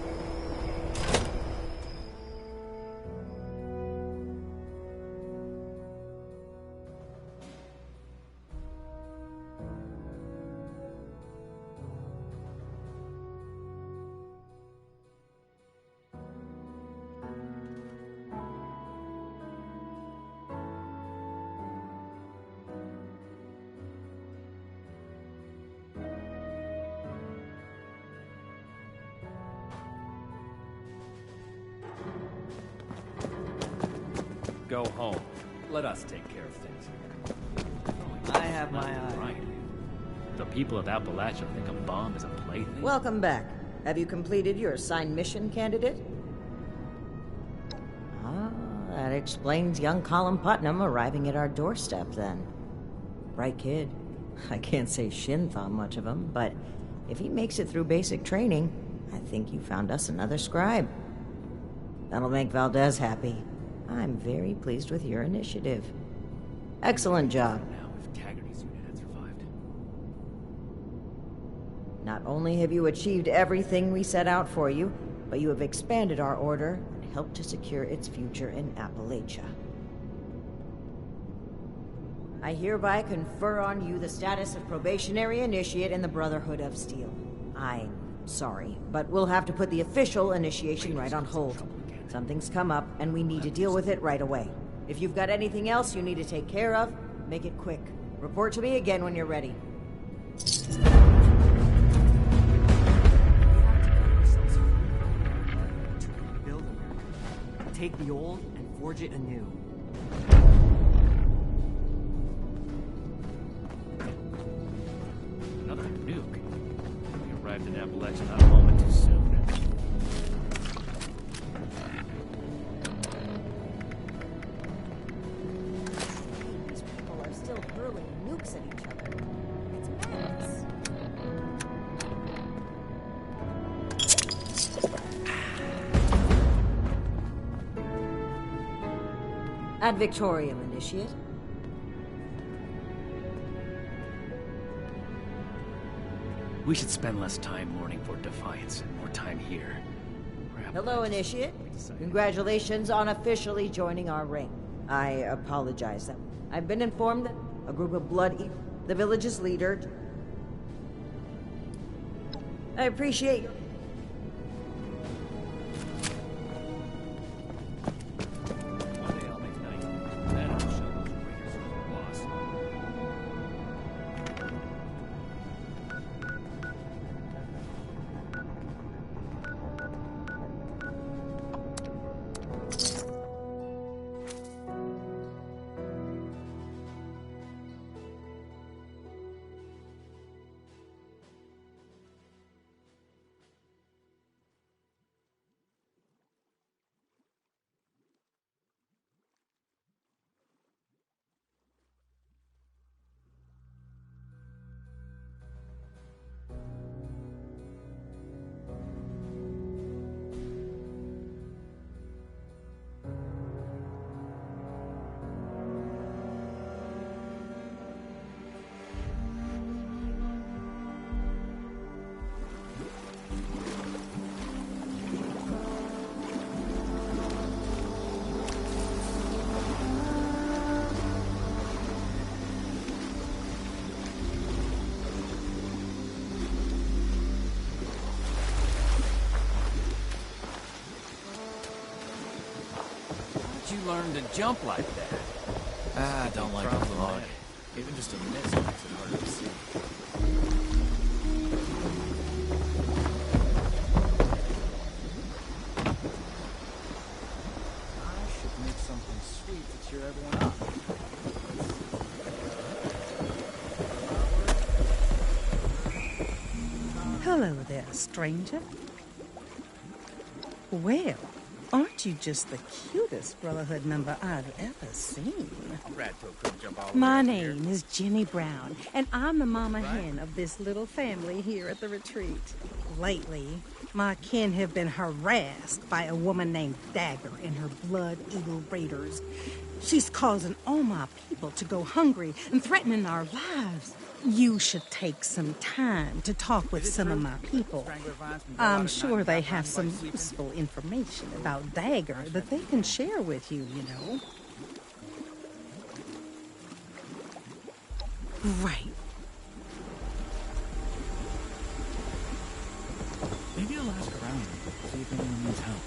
Go home. Let us take care of things. I have my eye. Right. The people of Appalachia think a bomb is a plaything? Welcome back. Have you completed your assigned mission, candidate? Ah, that explains young Colin Putnam arriving at our doorstep, then. Bright kid. I can't say Shin thought much of him, but if he makes it through basic training, I think you found us another scribe. That'll make Valdez happy. I'm very pleased with your initiative. Excellent job. Now, if Taggarty's unit had survived. Not only have you achieved everything we set out for you, but you have expanded our order and helped to secure its future in Appalachia. I hereby confer on you the status of probationary initiate in the Brotherhood of Steel. I'm sorry, but we'll have to put the official initiation right on hold. Something's come up, and we need to deal with it right away. If you've got anything else you need to take care of, make it quick. Report to me again when you're ready. Build America. Take the old and forge it anew. Another nuke. We arrived in Appalachia not a moment too soon. Nukes at each other. It's madness. Ad Victoriam, Initiate. We should spend less time mourning for Defiance and more time here. Hello, Initiate. Congratulations on officially joining our ring. I apologize. I've been informed that a group of the village's leader... I appreciate... One day I'll make night. Then I'll show those raiders who are lost. You learn to jump like that. Ah, I don't like the fog. Even just a mist makes it harder to see. I should make something sweet to cheer everyone up. Hello there, stranger. Well, aren't you just the cutest Brotherhood member I've ever seen? My name is Jenny Brown, and I'm the mama hen of this little family here at the retreat. Lately, my kin have been harassed by a woman named Dagger and her Blood Eagle Raiders. She's causing all my people to go hungry and threatening our lives. You should take some time to talk with some of my people. I'm sure they have some useful information about Dagger that they can share with you, you know. Right. Maybe I'll ask around, see if anyone needs help.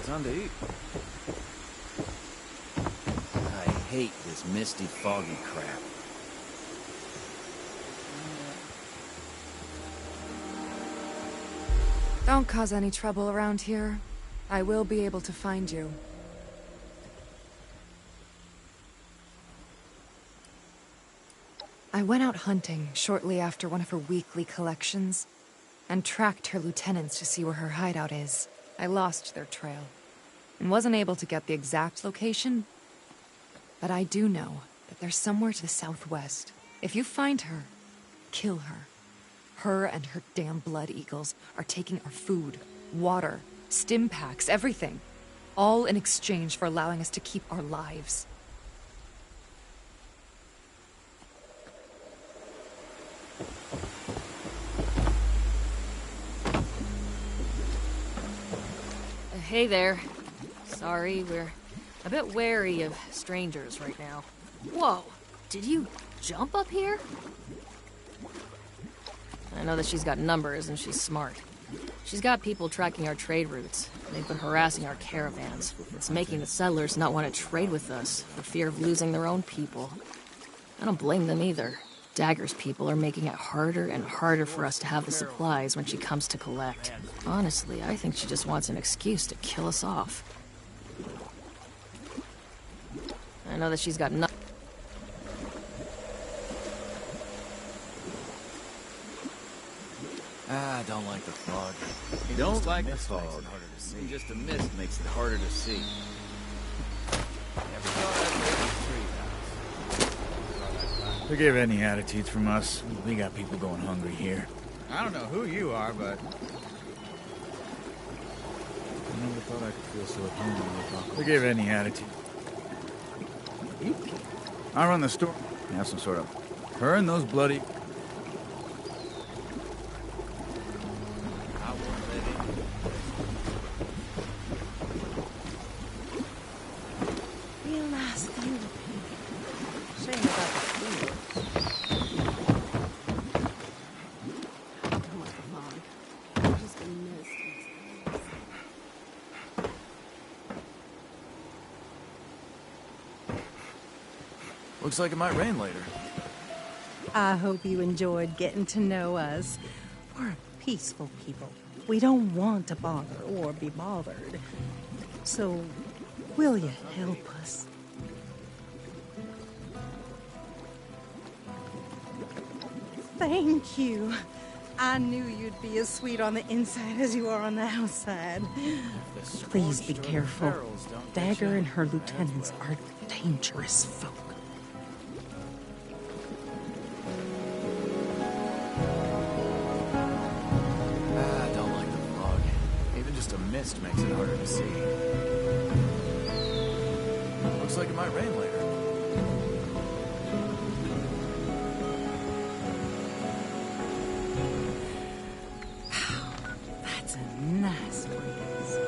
Time to eat. I hate this misty, foggy crap. Don't cause any trouble around here. I will be able to find you. I went out hunting shortly after one of her weekly collections, and tracked her lieutenants to see where her hideout is. I lost their trail, and wasn't able to get the exact location, but I do know that they're somewhere to the southwest. If you find her, kill her. Her and her damn Blood Eagles are taking our food, water, stim packs, everything, all in exchange for allowing us to keep our lives. Hey there. Sorry, we're a bit wary of strangers right now. Whoa, did you jump up here? I know that she's got numbers and she's smart. She's got people tracking our trade routes. They've been harassing our caravans. It's making the settlers not want to trade with us for fear of losing their own people. I don't blame them either. Dagger's people are making it harder and harder for us to have the supplies when she comes to collect. Honestly, I think she just wants an excuse to kill us off. I know that she's got nothing. Ah, I don't like the fog. Even Don't just a like the mist makes fog. it harder to see. Just a mist makes it harder to see. Never thought I'd live in a tree house. Forgive any attitudes from us. We got people going hungry here. I don't know who you are, but I never thought I could feel so at home in the apocalypse. Forgive any attitude. I run the store. Have some sort of... Her and those bloody... Real nice view. Shame about the food. Looks like it might rain later. I hope you enjoyed getting to know us. We're peaceful people. We don't want to bother or be bothered. So, will you help us? Thank you. I knew you'd be as sweet on the inside as you are on the outside. Please be careful. Dagger and her lieutenants are dangerous folk. I don't like the fog. Even just a mist makes it harder to see. Looks like it might rain later. That's a nice breeze.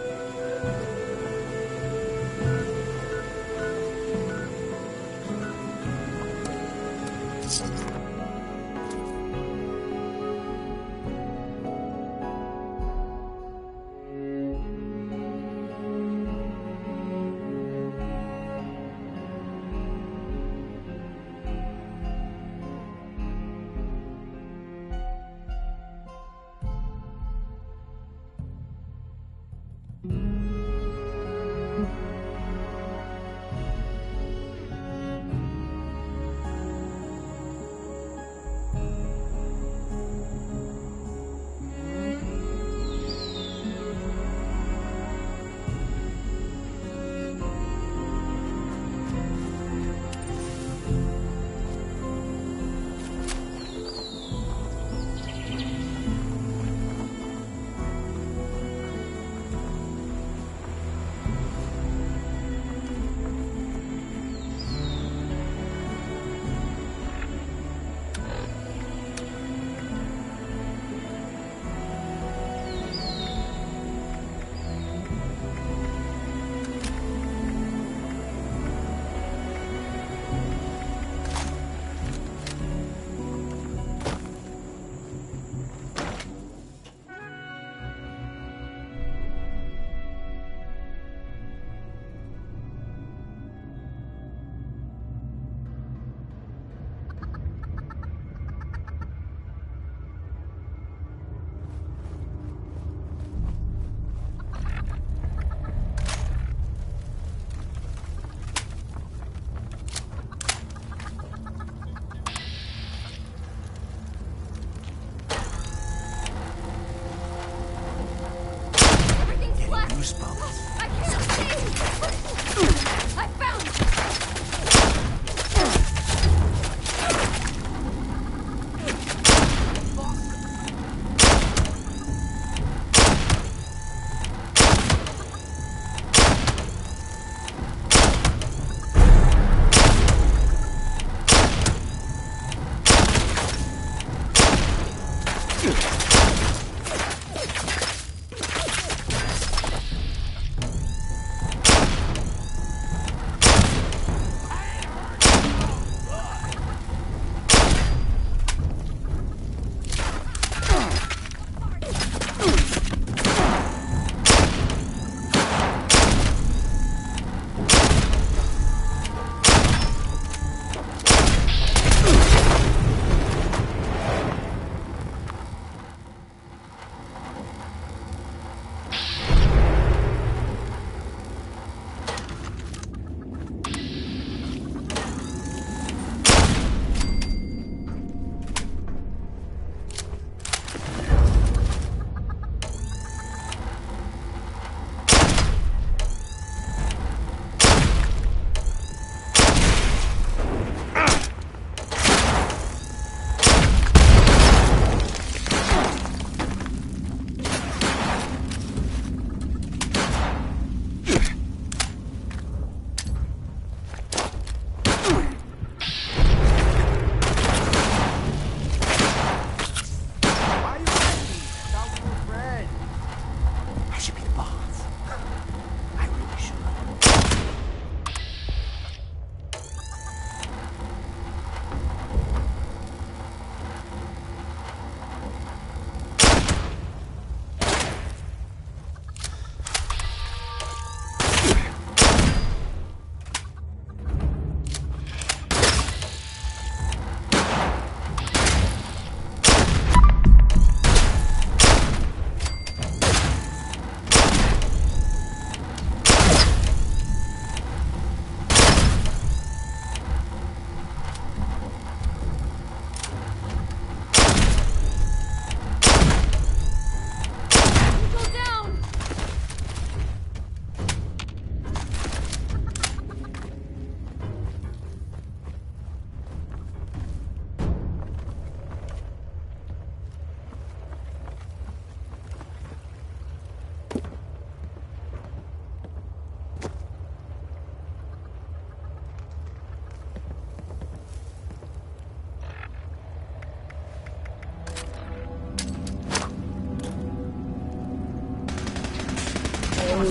Where'd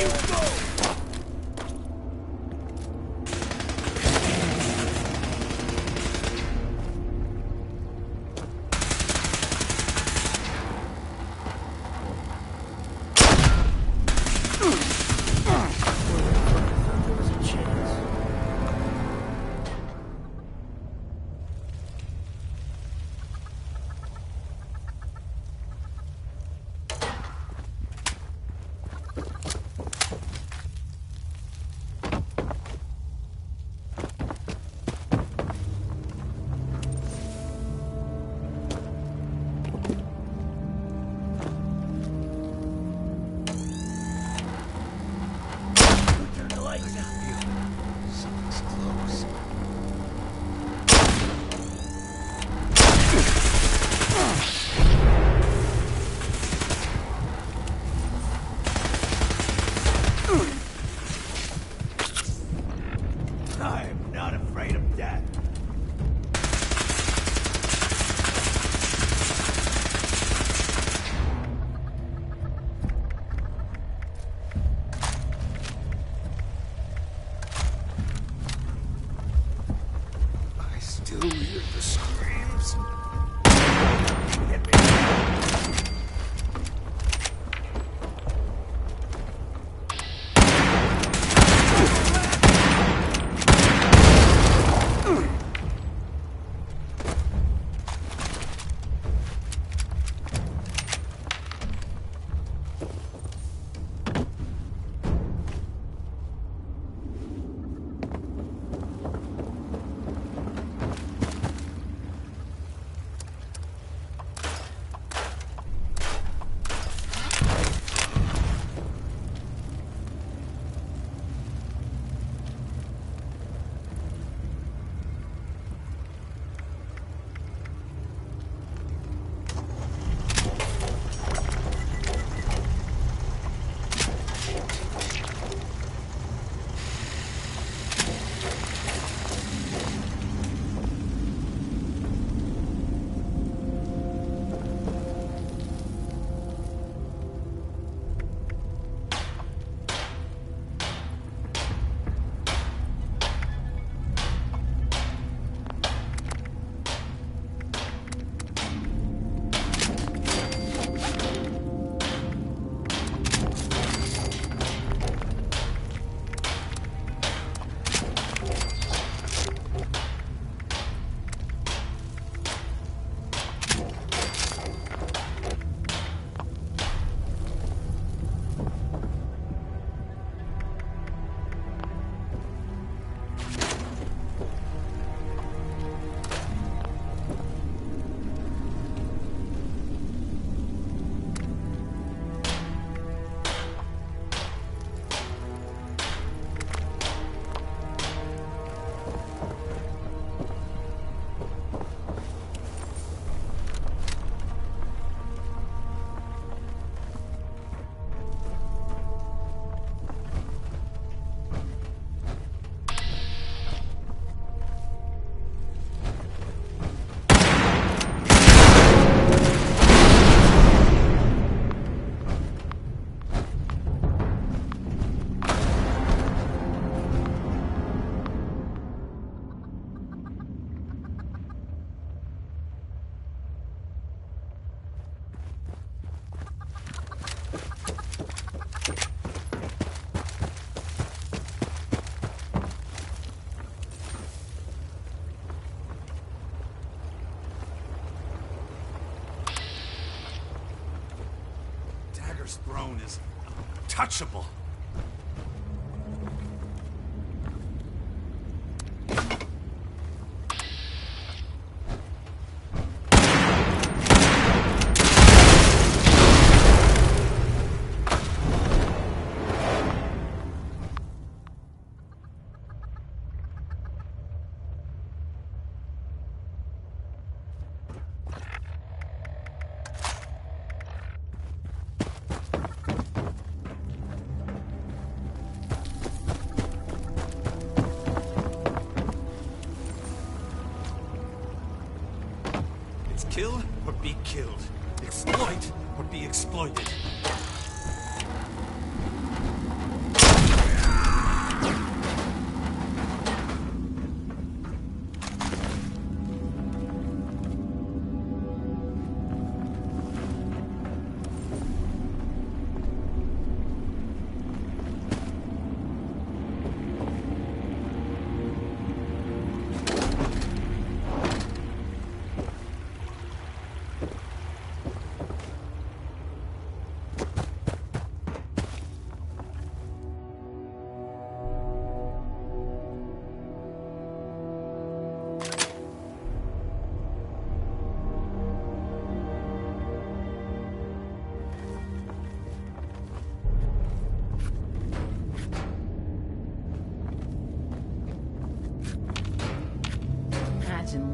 you go? I'm not afraid of death. I still hear the screams. Hit me. Dagger's throne is untouchable. Kill or be killed. Exploit or be exploited.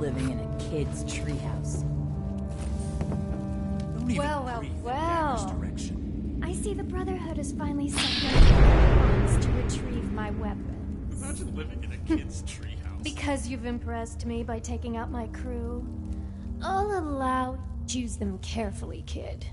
living in a kid's treehouse. Well. I see the Brotherhood has finally sent their ones to retrieve my weapon. Imagine living in a kid's treehouse. Because you've impressed me by taking out my crew, I'll allow you to choose them carefully, kid.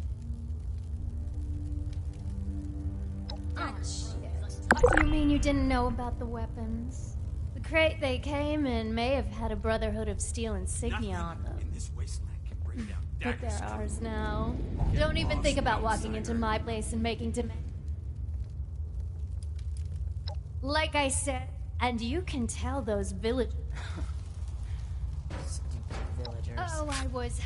Oh, shit. You mean you didn't know about the weapons? The crate they came in may have had a Brotherhood of Steel insignia on them. In this wasteland can break down But daggers. they're ours now. Don't even think about walking into my place and making demands. Like I said, and you can tell those villagers. Stupid villagers. Oh, I was.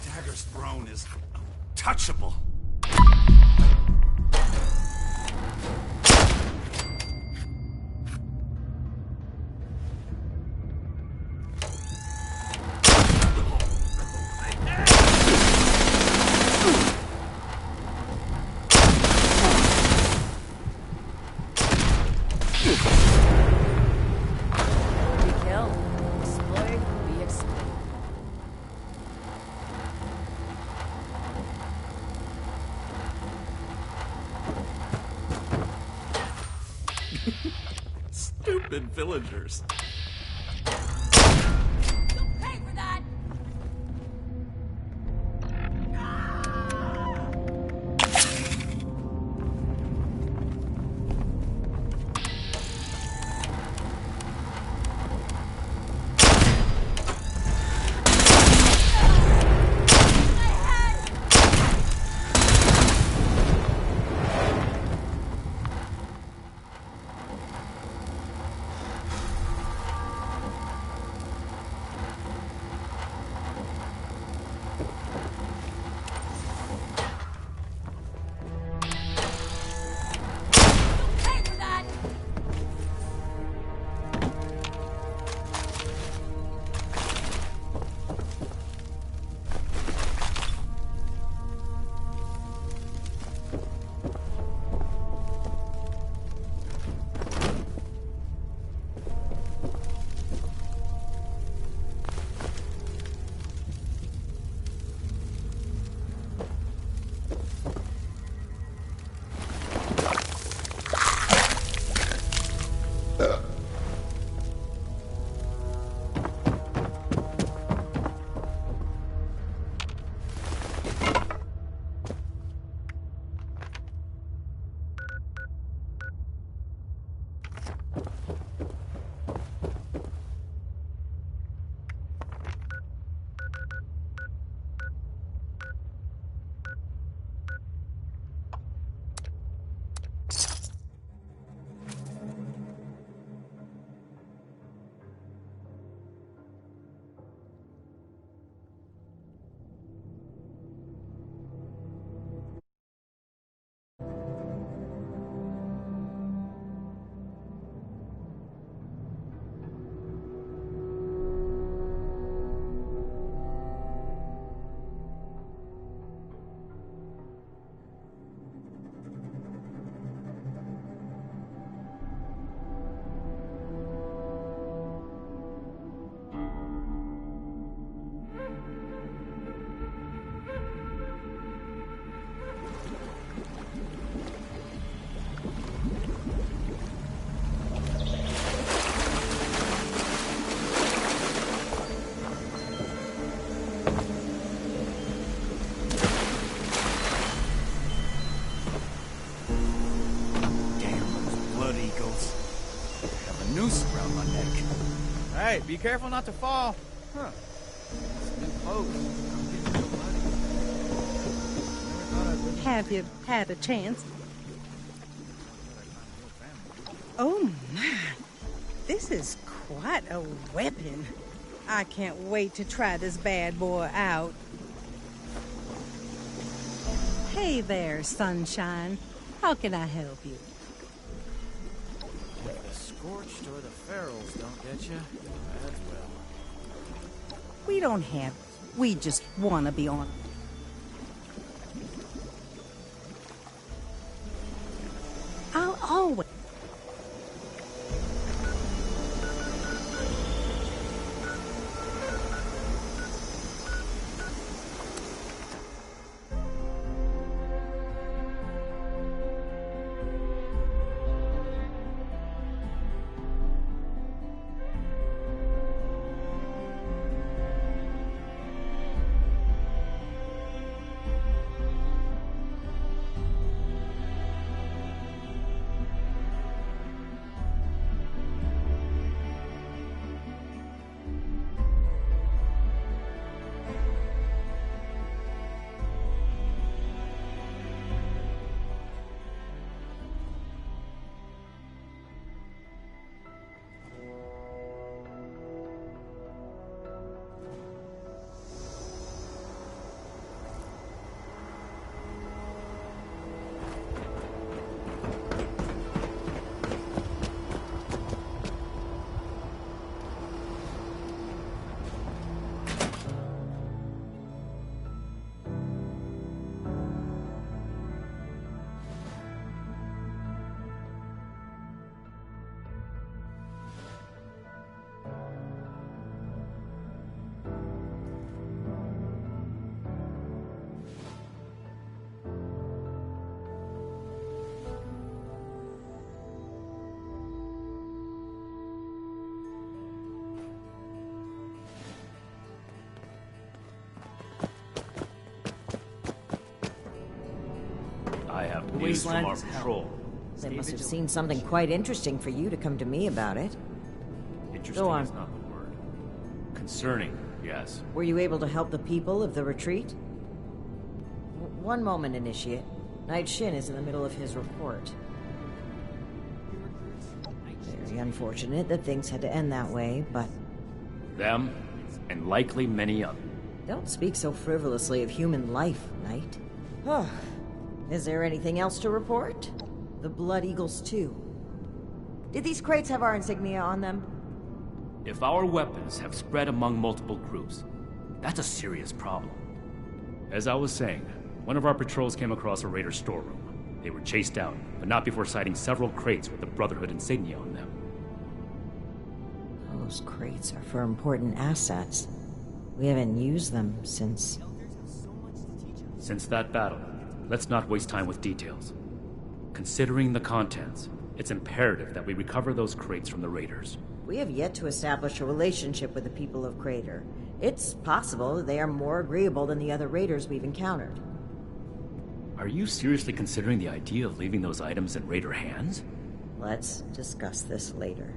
Dagger's throne is untouchable. Be killed. Exploit. Be exploited. Stupid villagers. You'll pay for that! noose around my neck. Hey, be careful not to fall. Huh. It's new clothes. I'm getting so muddy. Have you had a chance? Oh my, this is quite a weapon. I can't wait to try this bad boy out. Hey there, sunshine. How can I help you? With the Scorched or the ferals don't get you, as well. We don't have. We just want to be on. I'll always. I have news from our patrol. They must have seen something quite interesting for you to come to me about it. Interesting is not the word. Concerning, yes. Were you able to help the people of the retreat? One moment, Initiate. Knight Shin is in the middle of his report. Very unfortunate that things had to end that way, but... Them, and likely many others. Don't speak so frivolously of human life, Knight. Oh, is there anything else to report? The Blood Eagles, too. Did these crates have our insignia on them? If our weapons have spread among multiple groups, that's a serious problem. As I was saying, one of our patrols came across a raider storeroom. They were chased out, but not before sighting several crates with the Brotherhood insignia on them. Those crates are for important assets. We haven't used them since... Since that battle, let's not waste time with details. Considering the contents, it's imperative that we recover those crates from the raiders. We have yet to establish a relationship with the people of Crater. It's possible that they are more agreeable than the other raiders we've encountered. Are you seriously considering the idea of leaving those items in raider hands? Let's discuss this later.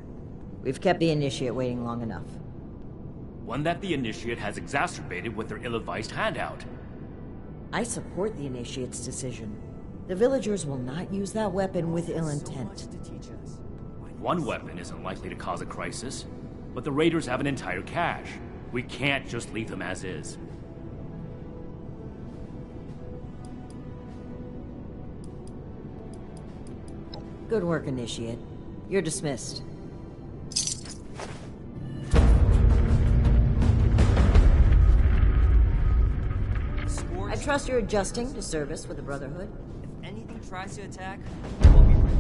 We've kept the Initiate waiting long enough. One that the Initiate has exacerbated with their ill-advised handout. I support the Initiate's decision. The villagers will not use that weapon with ill intent. One weapon isn't likely to cause a crisis, but the raiders have an entire cache. We can't just leave them as is. Good work, Initiate. You're dismissed. I trust you're adjusting to service with the Brotherhood. If anything tries to attack, we'll be ready.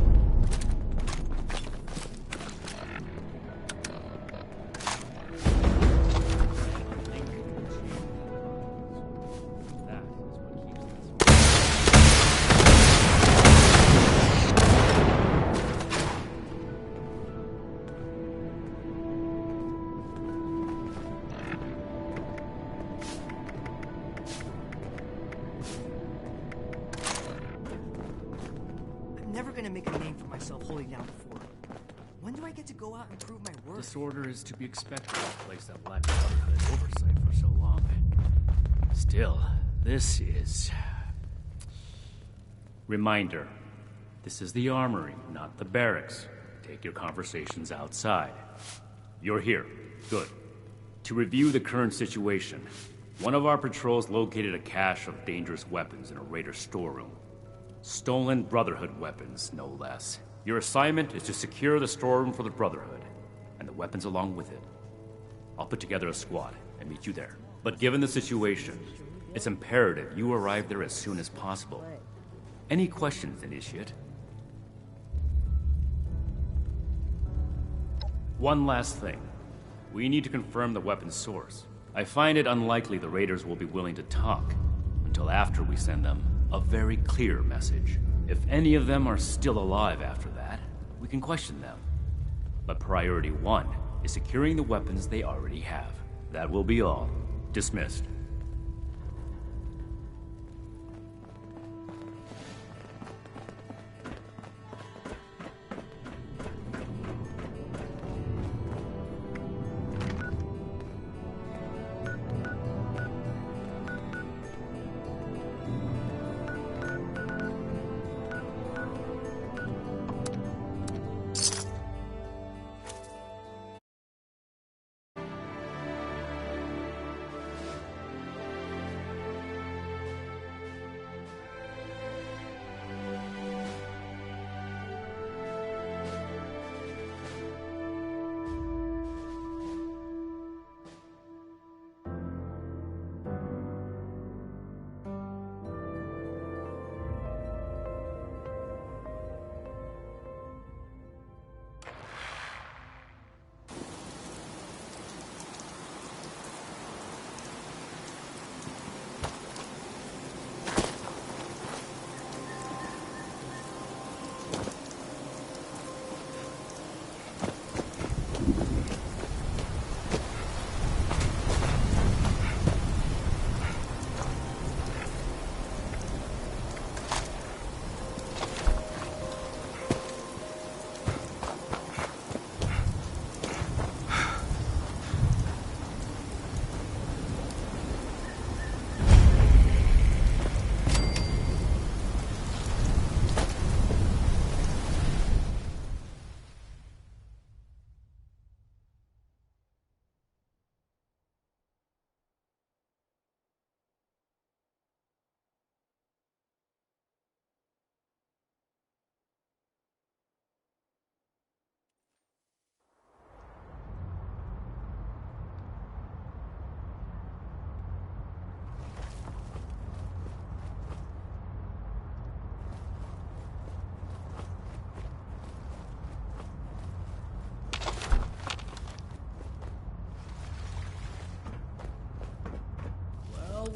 This order is to be expected in a place that lacked Brotherhood oversight for so long. Still, this is... Reminder, this is the armory, not the barracks. Take your conversations outside. You're here. Good. To review the current situation, one of our patrols located a cache of dangerous weapons in a raider storeroom. Stolen Brotherhood weapons, no less. Your assignment is to secure the storeroom for the Brotherhood, and the weapons along with it. I'll put together a squad and meet you there. But given the situation, it's imperative you arrive there as soon as possible. Any questions, Initiate? One last thing. We need to confirm the weapon's source. I find it unlikely the raiders will be willing to talk until after we send them a very clear message. If any of them are still alive after that, we can question them. But priority one is securing the weapons they already have. That will be all. Dismissed.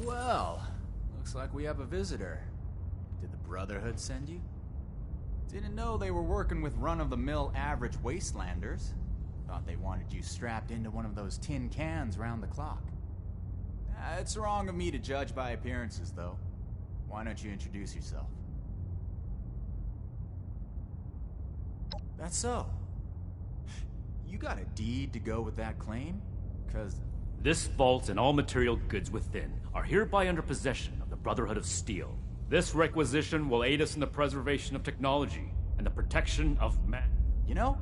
Well, looks like we have a visitor. Did the Brotherhood send you? Didn't know they were working with run-of-the-mill average wastelanders. Thought they wanted you strapped into one of those tin cans round the clock. It's wrong of me to judge by appearances, though. Why don't you introduce yourself? That's so. You got a deed to go with that claim? 'Cause this vault and all material goods within are hereby under possession of the Brotherhood of Steel. This requisition will aid us in the preservation of technology and the protection of man. You know,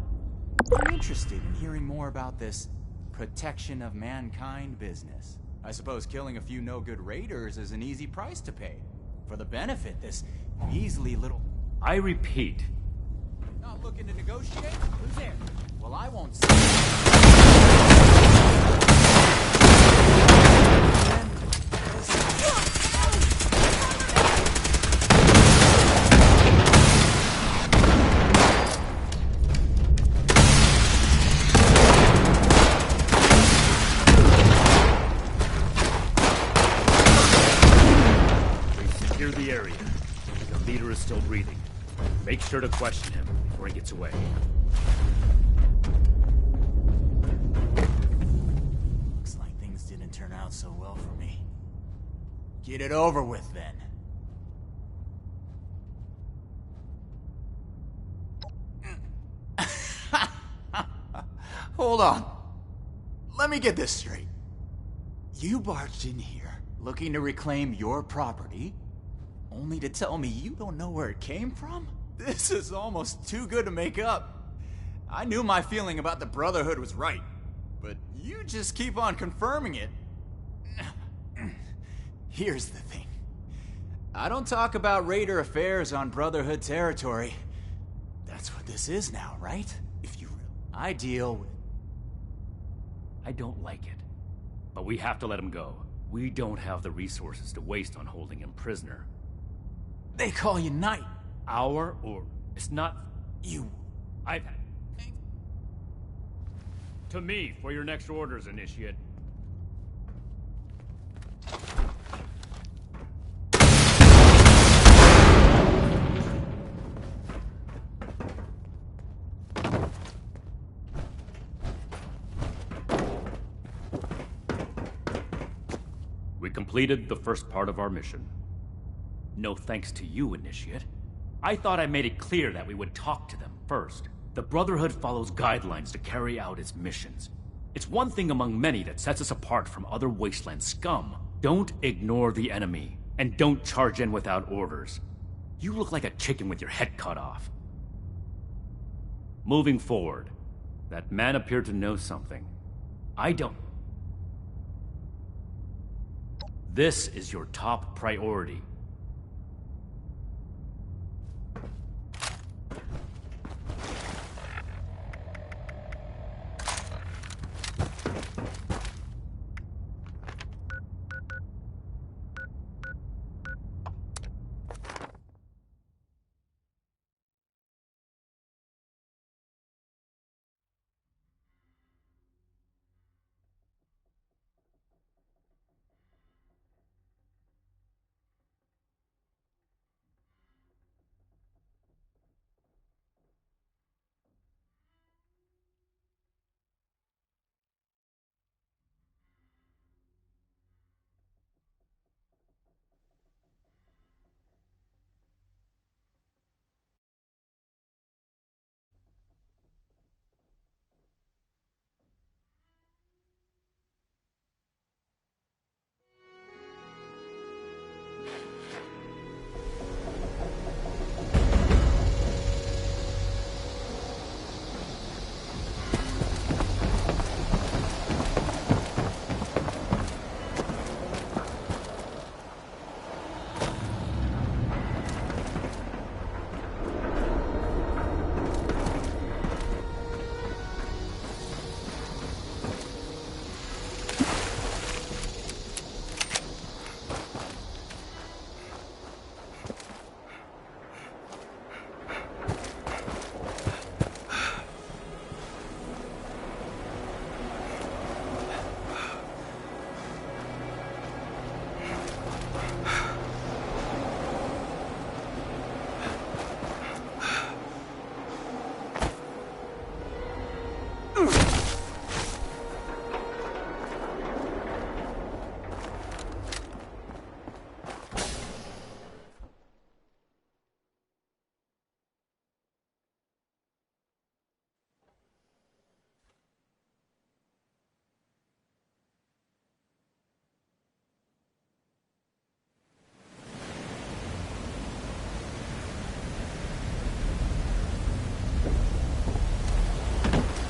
I'm interested in hearing more about this protection of mankind business. I suppose killing a few no-good raiders is an easy price to pay. For the benefit, this measly little... I repeat. Not looking to negotiate? Who's there? Well, I won't Secure the area. The leader is still breathing. Make sure to question him before he gets away. Looks like things didn't turn out so well for me. Get it over with, then. Hold on. Let me get this straight. You barged in here, looking to reclaim your property, only to tell me you don't know where it came from? This is almost too good to make up. I knew my feeling about the Brotherhood was right, but you just keep on confirming it. Here's the thing. I don't talk about Raider affairs on Brotherhood territory. That's what this is now, right? If you... I deal with... I don't like it. But we have to let him go. We don't have the resources to waste on holding him prisoner. They call you Knight. Our or... It's not... You... I've... To me, for your next orders, Initiate. We completed the first part of our mission. No thanks to you, Initiate. I thought I made it clear that we would talk to them first. The Brotherhood follows guidelines to carry out its missions. It's one thing among many that sets us apart from other wasteland scum. Don't ignore the enemy, and don't charge in without orders. You look like a chicken with your head cut off. Moving forward, that man appeared to know something. I don't. This is your top priority.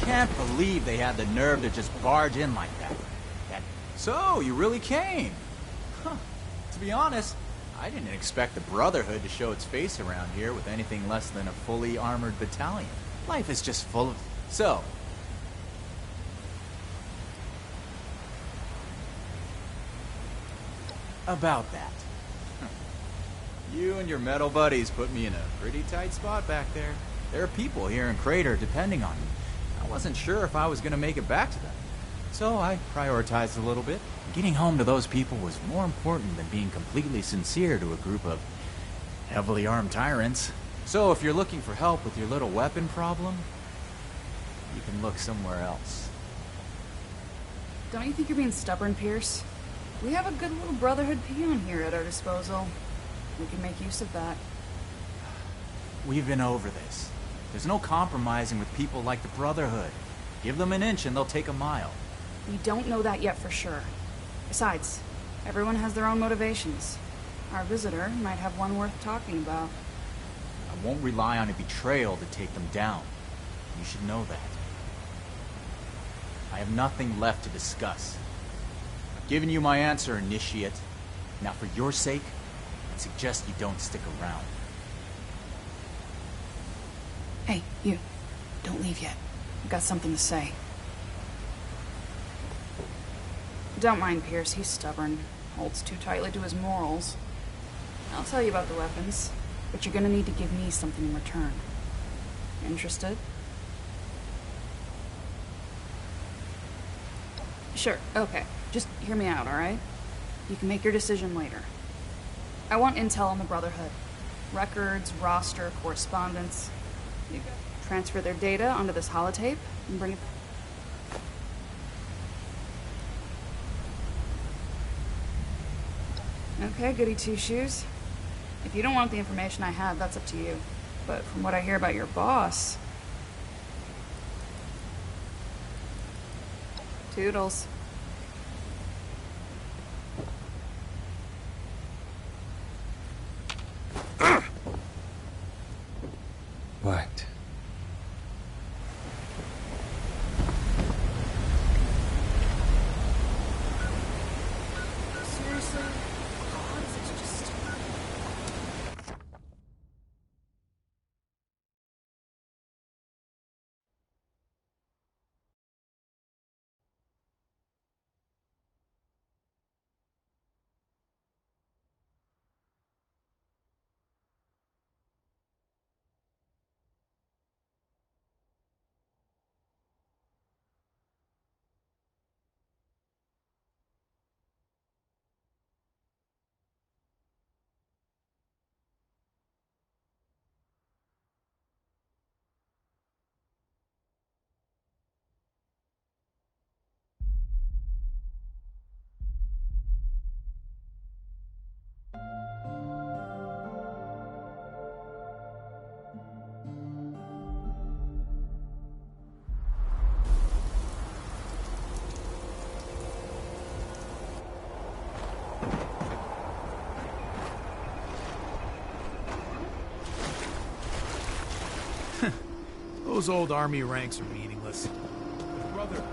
Can't believe they had the nerve to just barge in like that. So, you really came? Huh. To be honest, I didn't expect the Brotherhood to show its face around here with anything less than a fully armored battalion. Life is just full of... So... About that. You and your metal buddies put me in a pretty tight spot back there. There are people here in Crater depending on me. I wasn't sure if I was going to make it back to them. So I prioritized a little bit. Getting home to those people was more important than being completely sincere to a group of heavily armed tyrants. So if you're looking for help with your little weapon problem, you can look somewhere else. Don't you think you're being stubborn, Pierce? We have a good little Brotherhood peon here at our disposal. We can make use of that. We've been over this. There's no compromising with people like the Brotherhood. Give them an inch and they'll take a mile. We don't know that yet for sure. Besides, everyone has their own motivations. Our visitor might have one worth talking about. I won't rely on a betrayal to take them down. You should know that. I have nothing left to discuss. I've given you my answer, Initiate. Now for your sake, I suggest you don't stick around. Hey, you. Don't leave yet. I've got something to say. Don't mind Pierce, he's stubborn. Holds too tightly to his morals. I'll tell you about the weapons, but you're gonna need to give me something in return. Interested? Sure, okay. Just hear me out, alright? You can make your decision later. I want intel on the Brotherhood. Records, roster, correspondence. You transfer their data onto this holotape and bring it back. Okay, goody two-shoes. If you don't want the information I have, that's up to you. But from what I hear about your boss... Toodles. What? Seriously? God, is it just... Those old army ranks are meaningless. Brother,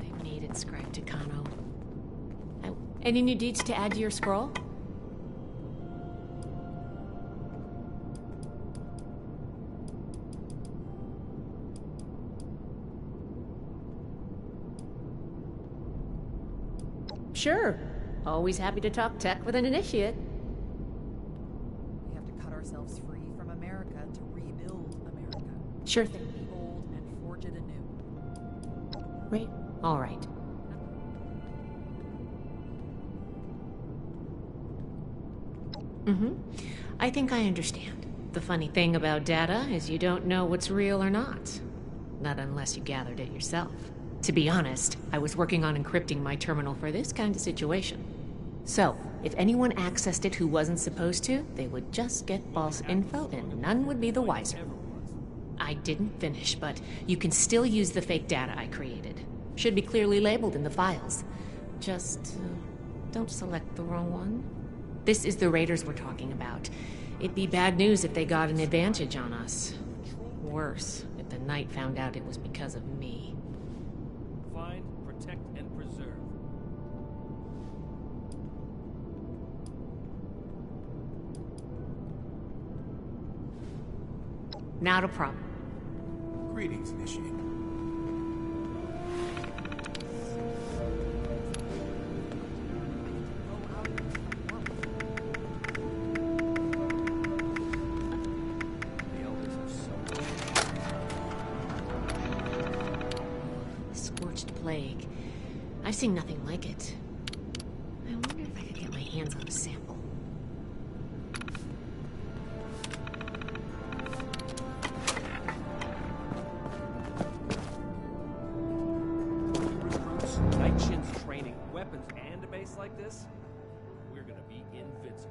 I made it, Scribe Takano. Any new deeds to add to your scroll? Sure. Always happy to talk tech with an initiate. We have to cut ourselves free from America to rebuild America. Sure thing. The old and forge it anew. Right. All right. Mm-hmm. I think I understand. The funny thing about data is you don't know what's real or not. Not unless you gathered it yourself. To be honest, I was working on encrypting my terminal for this kind of situation. So, if anyone accessed it who wasn't supposed to, they would just get false info and none would be the wiser. I didn't finish, but you can still use the fake data I created. Should be clearly labeled in the files. Just, don't select the wrong one. This is the raiders we're talking about. It'd be bad news if they got an advantage on us. Worse, if the Knight found out it was because of me. Find, protect, and preserve. Not a problem. Greetings, Initiate. Scorched plague. I've seen nothing like it. I wonder if I could get my hands on a sample. Night Shin's training, weapons, and a base. place like this, we're gonna be invincible.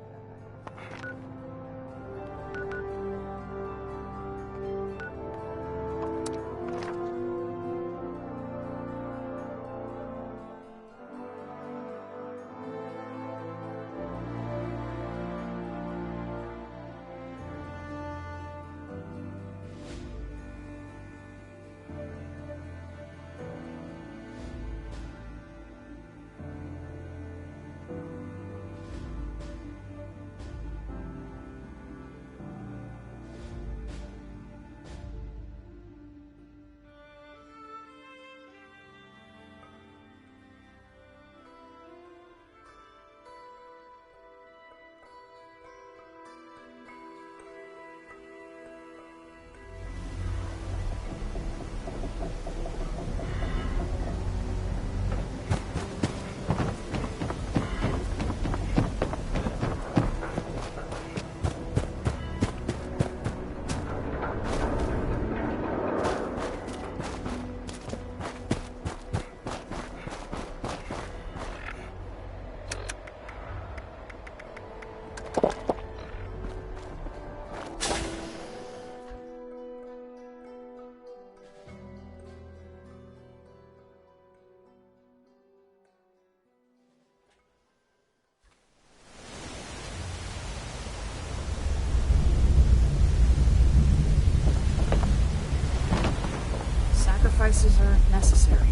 Sacrifices are necessary.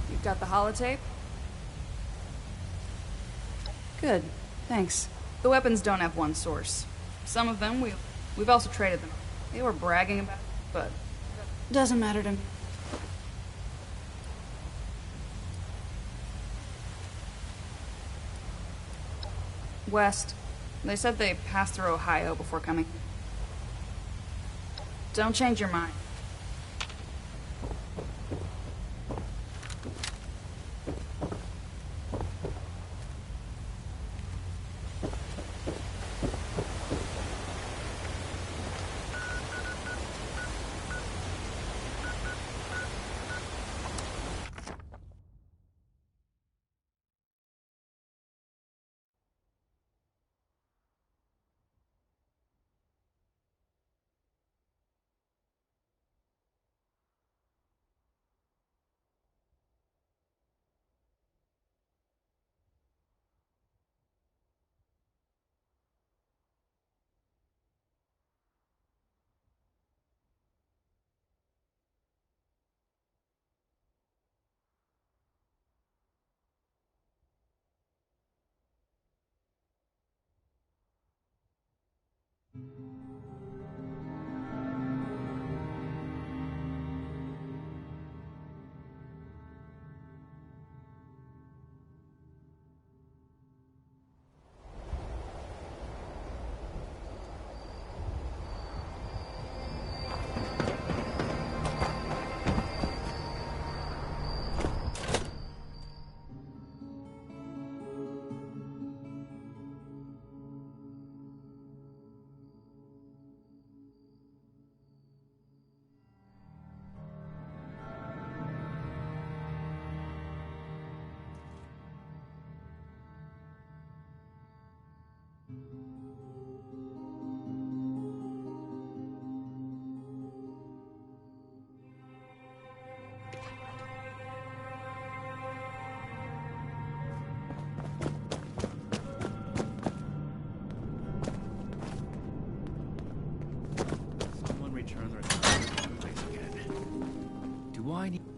You've got the holotape? Good, thanks. The weapons don't have one source. Some of them we've also traded them. They were bragging about it, but doesn't matter to me. West. They said they passed through Ohio before coming. Don't change your mind.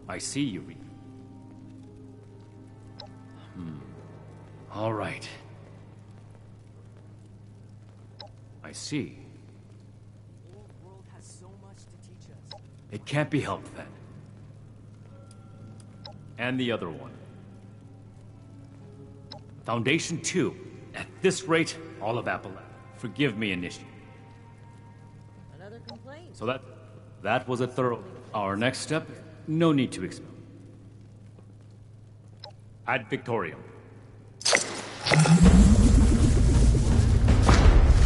I see you, Reed. All right. I see. The old world has so much to teach us. It can't be helped then. And the other one. Foundation 2. At this rate, all of Appalachia. Forgive me, Initiate. Another complaint. So that was a thorough... Our next step? No need to explain. Ad Victoriam.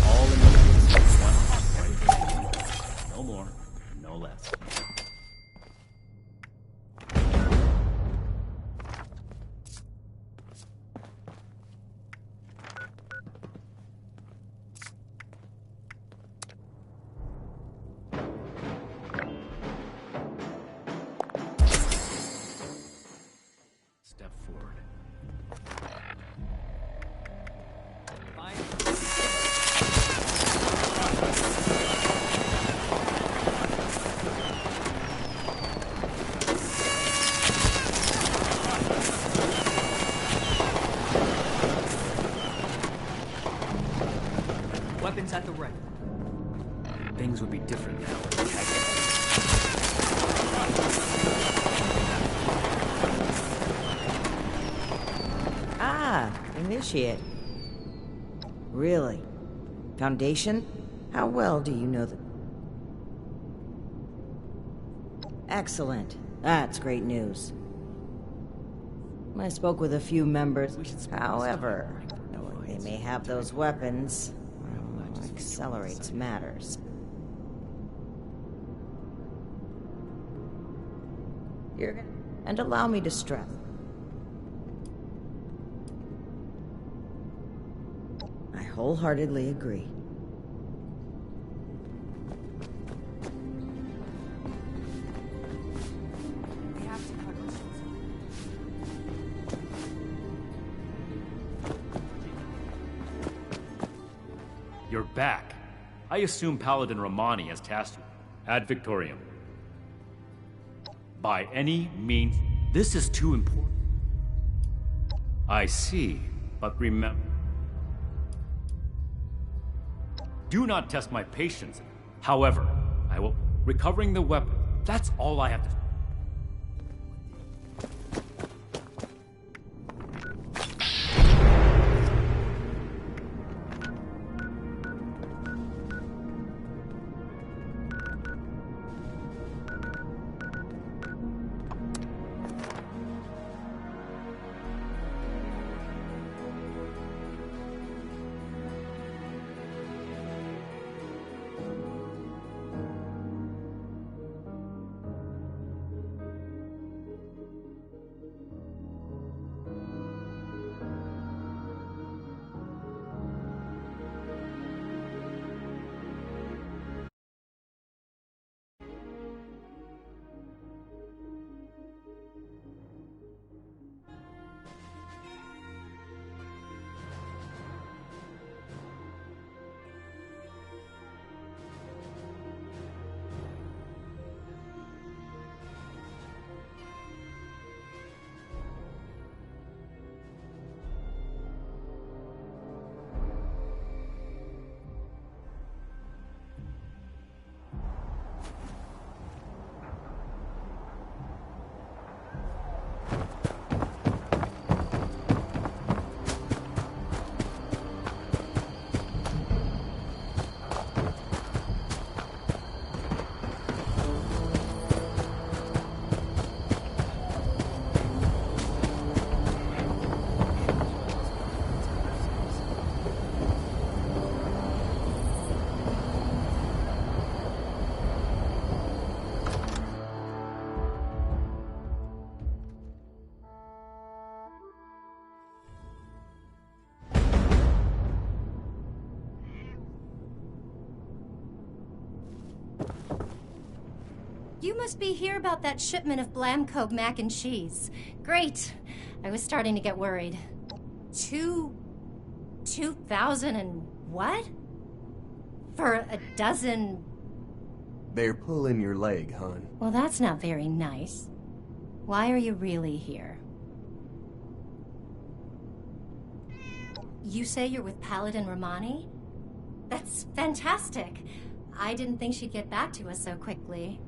All in one. No more, no less. at the ready. Things would be different now. Ah, initiate. Really? Foundation? How well do you know the... Excellent. That's great news. I spoke with a few members. However, knowing they may have those weapons accelerates matters. And allow me to stress. I wholeheartedly agree. You're back. I assume Paladin Romani has tasked you. Ad Victorium. By any means, this is too important. I see, but remember... Do not test my patience. However, I will... Recovering the weapon, that's all I have to... You must be here about that shipment of Blamco mac and cheese. Great. I was starting to get worried. 2,000 and what? For a dozen... They're pulling your leg, hon. Well, that's not very nice. Why are you really here? You say you're with Paladin Romani? That's fantastic. I didn't think she'd get back to us so quickly.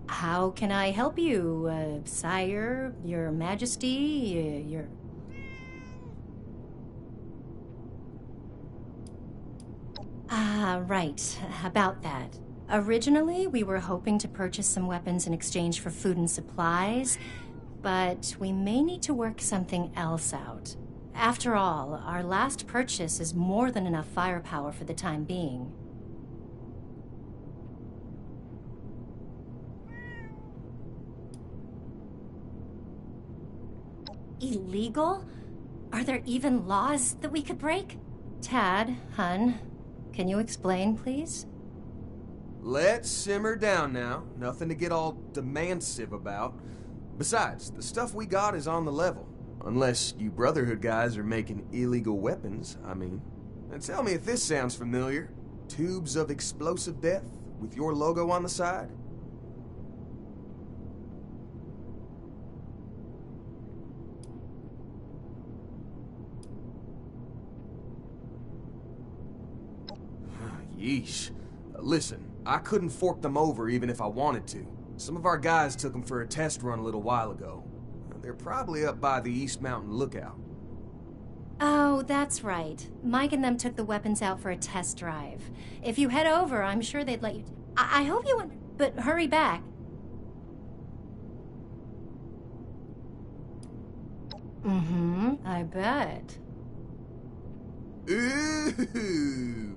How can I help you, sire, your majesty, your... Ah, right. About that. Originally, we were hoping to purchase some weapons in exchange for food and supplies, but we may need to work something else out. After all, our last purchase is more than enough firepower for the time being. Illegal? Are there even laws that we could break? Tad, hun, can you explain, please? Let's simmer down now. Nothing to get all demansive about. Besides, the stuff we got is on the level. Unless you Brotherhood guys are making illegal weapons, I mean. And tell me if this sounds familiar. Tubes of explosive death with your logo on the side? Yeesh. Listen, I couldn't fork them over even if I wanted to. Some of our guys took them for a test run a little while ago. They're probably up by the East Mountain Lookout. Oh, that's right. Mike and them took the weapons out for a test drive. If you head over, I'm sure they'd let you... I hope you would... But hurry back. Mm-hmm, I bet. Ooh.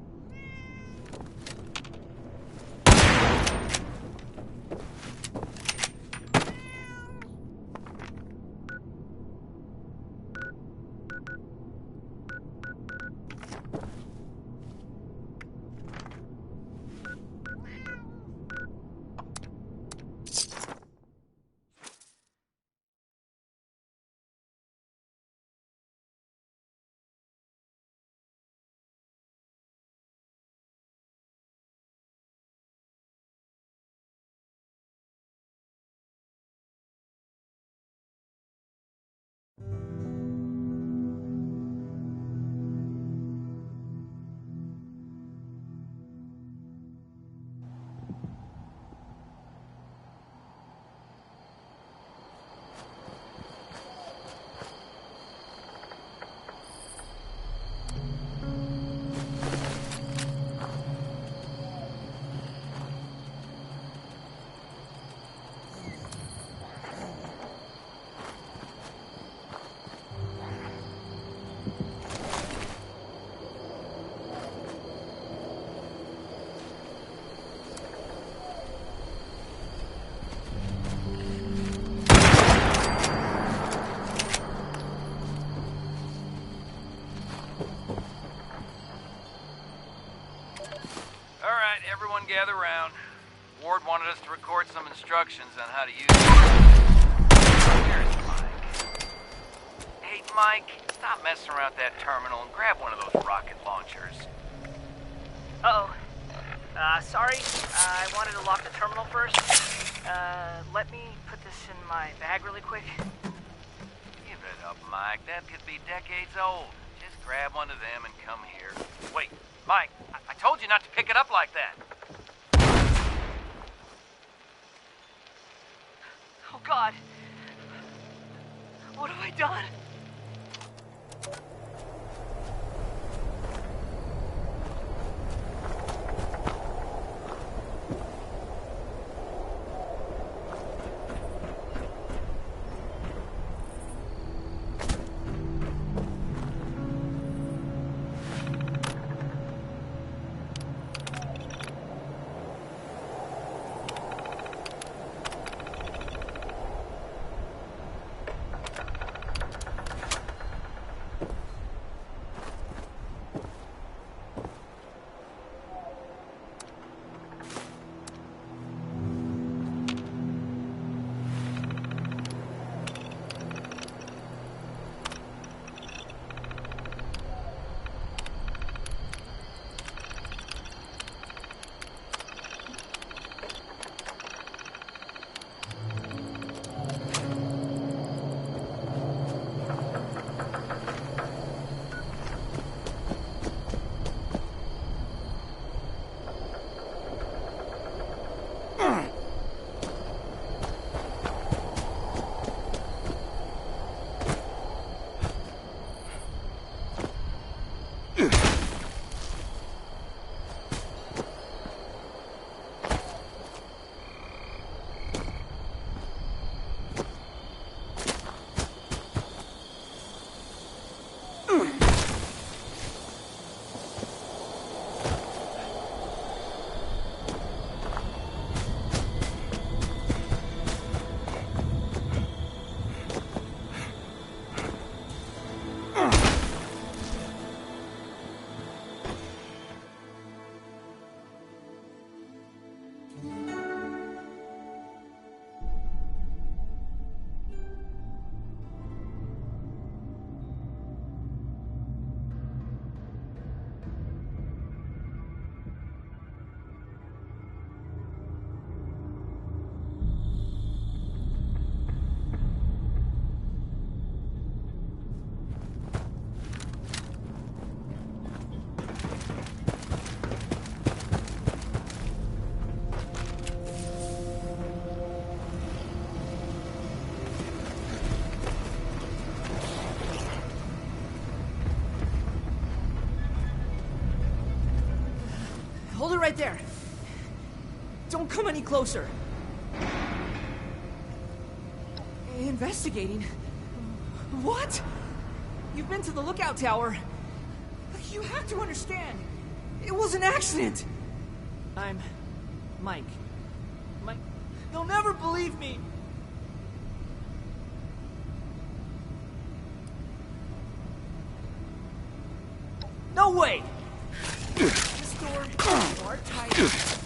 Everyone gather round. Ward wanted us to record some instructions on how to use it. Here's Mike. Hey, Mike, stop messing around with that terminal and grab one of those rocket launchers. Uh-oh. Sorry. I wanted to lock the terminal first. Let me put this in my bag really quick. Give it up, Mike. That could be decades old. Just grab one of them and come here. Wait, Mike, I told you not to pick it up like that. Oh, God. What have I done? right there. Don't come any closer. Investigating? What? You've been to the lookout tower. You have to understand. It was an accident. I'm Mike. Mike, they'll never believe me. No way! This door is more tight.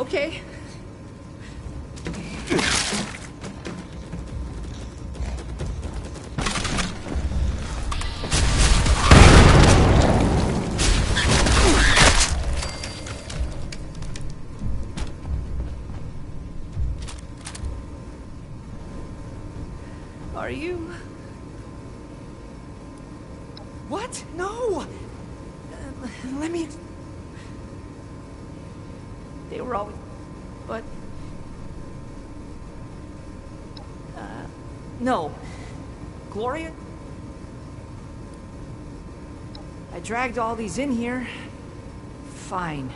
Okay. Are you... What? No! Let me... They were always... But... No. Gloria? I dragged all these in here. Fine.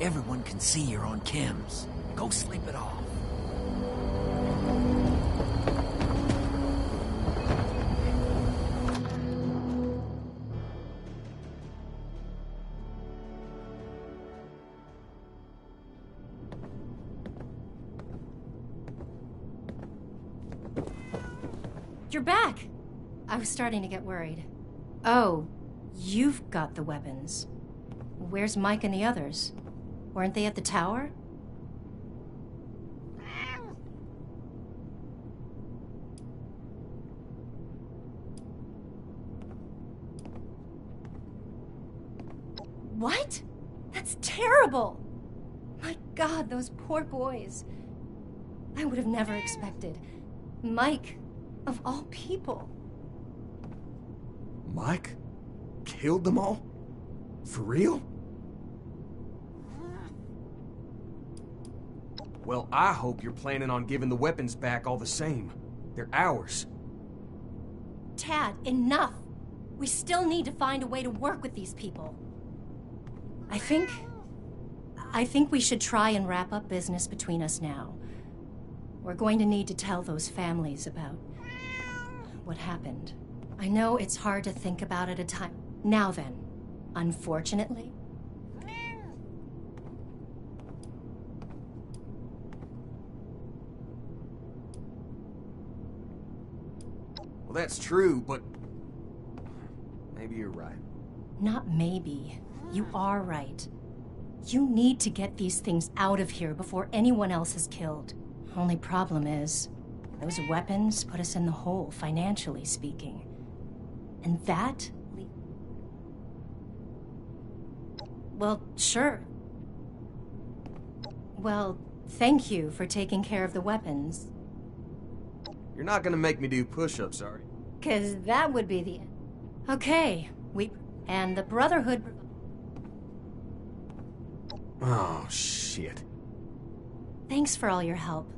Everyone can see you're on chems. Go sleep it off. You're back! I was starting to get worried. Oh, you've got the weapons. Where's Mike and the others? Weren't they at the tower? What? That's terrible! My God, those poor boys. I would have never expected. Mike, of all people. Mike? Killed them all? For real? Well, I hope you're planning on giving the weapons back all the same. They're ours. Tad, enough! We still need to find a way to work with these people. I think we should try and wrap up business between us now. We're going to need to tell those families about what happened. I know it's hard to think about at a time. Now then, unfortunately... Well, that's true, but... maybe you're right. Not maybe. You are right. You need to get these things out of here before anyone else is killed. Only problem is, those weapons put us in the hole, financially speaking. And that... Well, sure. Well, thank you for taking care of the weapons. You're not gonna make me do push-ups, are you? 'Cause that would be the end. Okay, and the Brotherhood... Oh, shit. Thanks for all your help.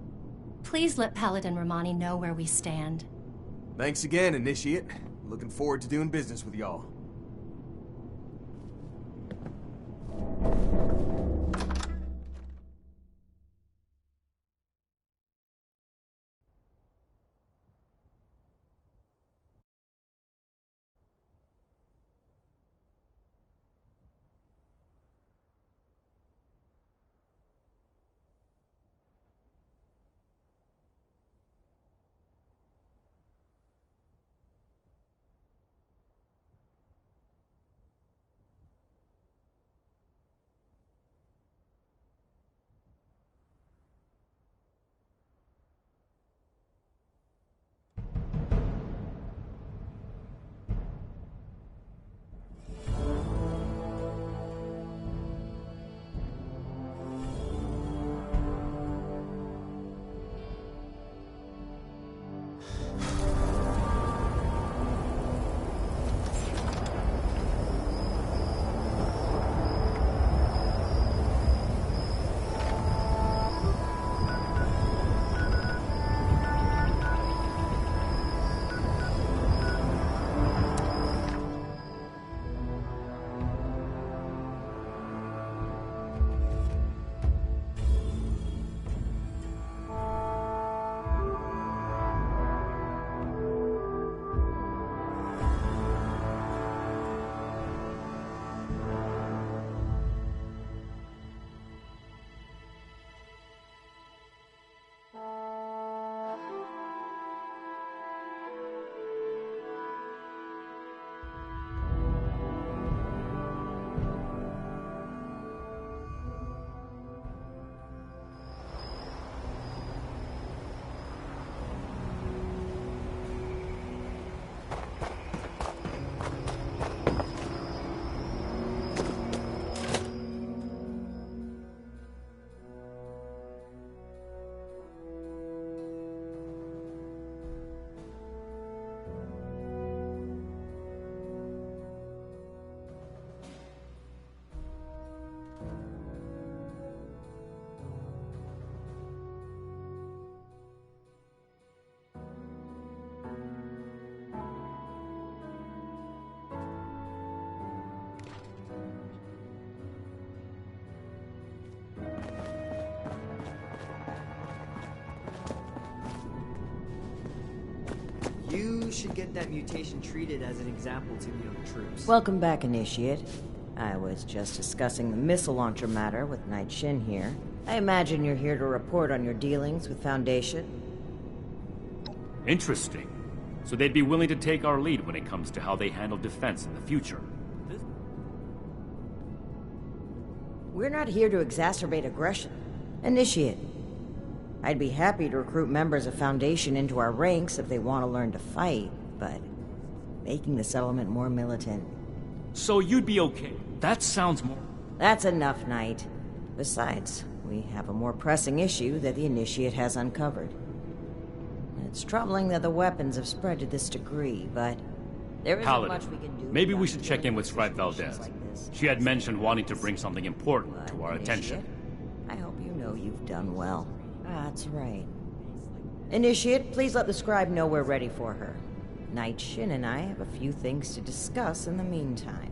Please let Paladin Romani know where we stand. Thanks again, Initiate. Looking forward to doing business with y'all. You should get that mutation treated as an example to the other troops. Welcome back, Initiate. I was just discussing the missile launcher matter with Knight Shin here. I imagine you're here to report on your dealings with Foundation. Interesting. So they'd be willing to take our lead when it comes to how they handle defense in the future. We're not here to exacerbate aggression. Initiate. I'd be happy to recruit members of Foundation into our ranks if they want to learn to fight, but making the settlement more militant... So you'd be okay? That sounds more... That's enough, Knight. Besides, we have a more pressing issue that the Initiate has uncovered. It's troubling that the weapons have spread to this degree, but there isn't Paladin, much we can do. maybe we should check in with Stripe Valdez. She had mentioned wanting to bring something important to our attention. I hope you know you've done well. That's right. Initiate, please let the scribe know we're ready for her. Knight Shin and I have a few things to discuss in the meantime.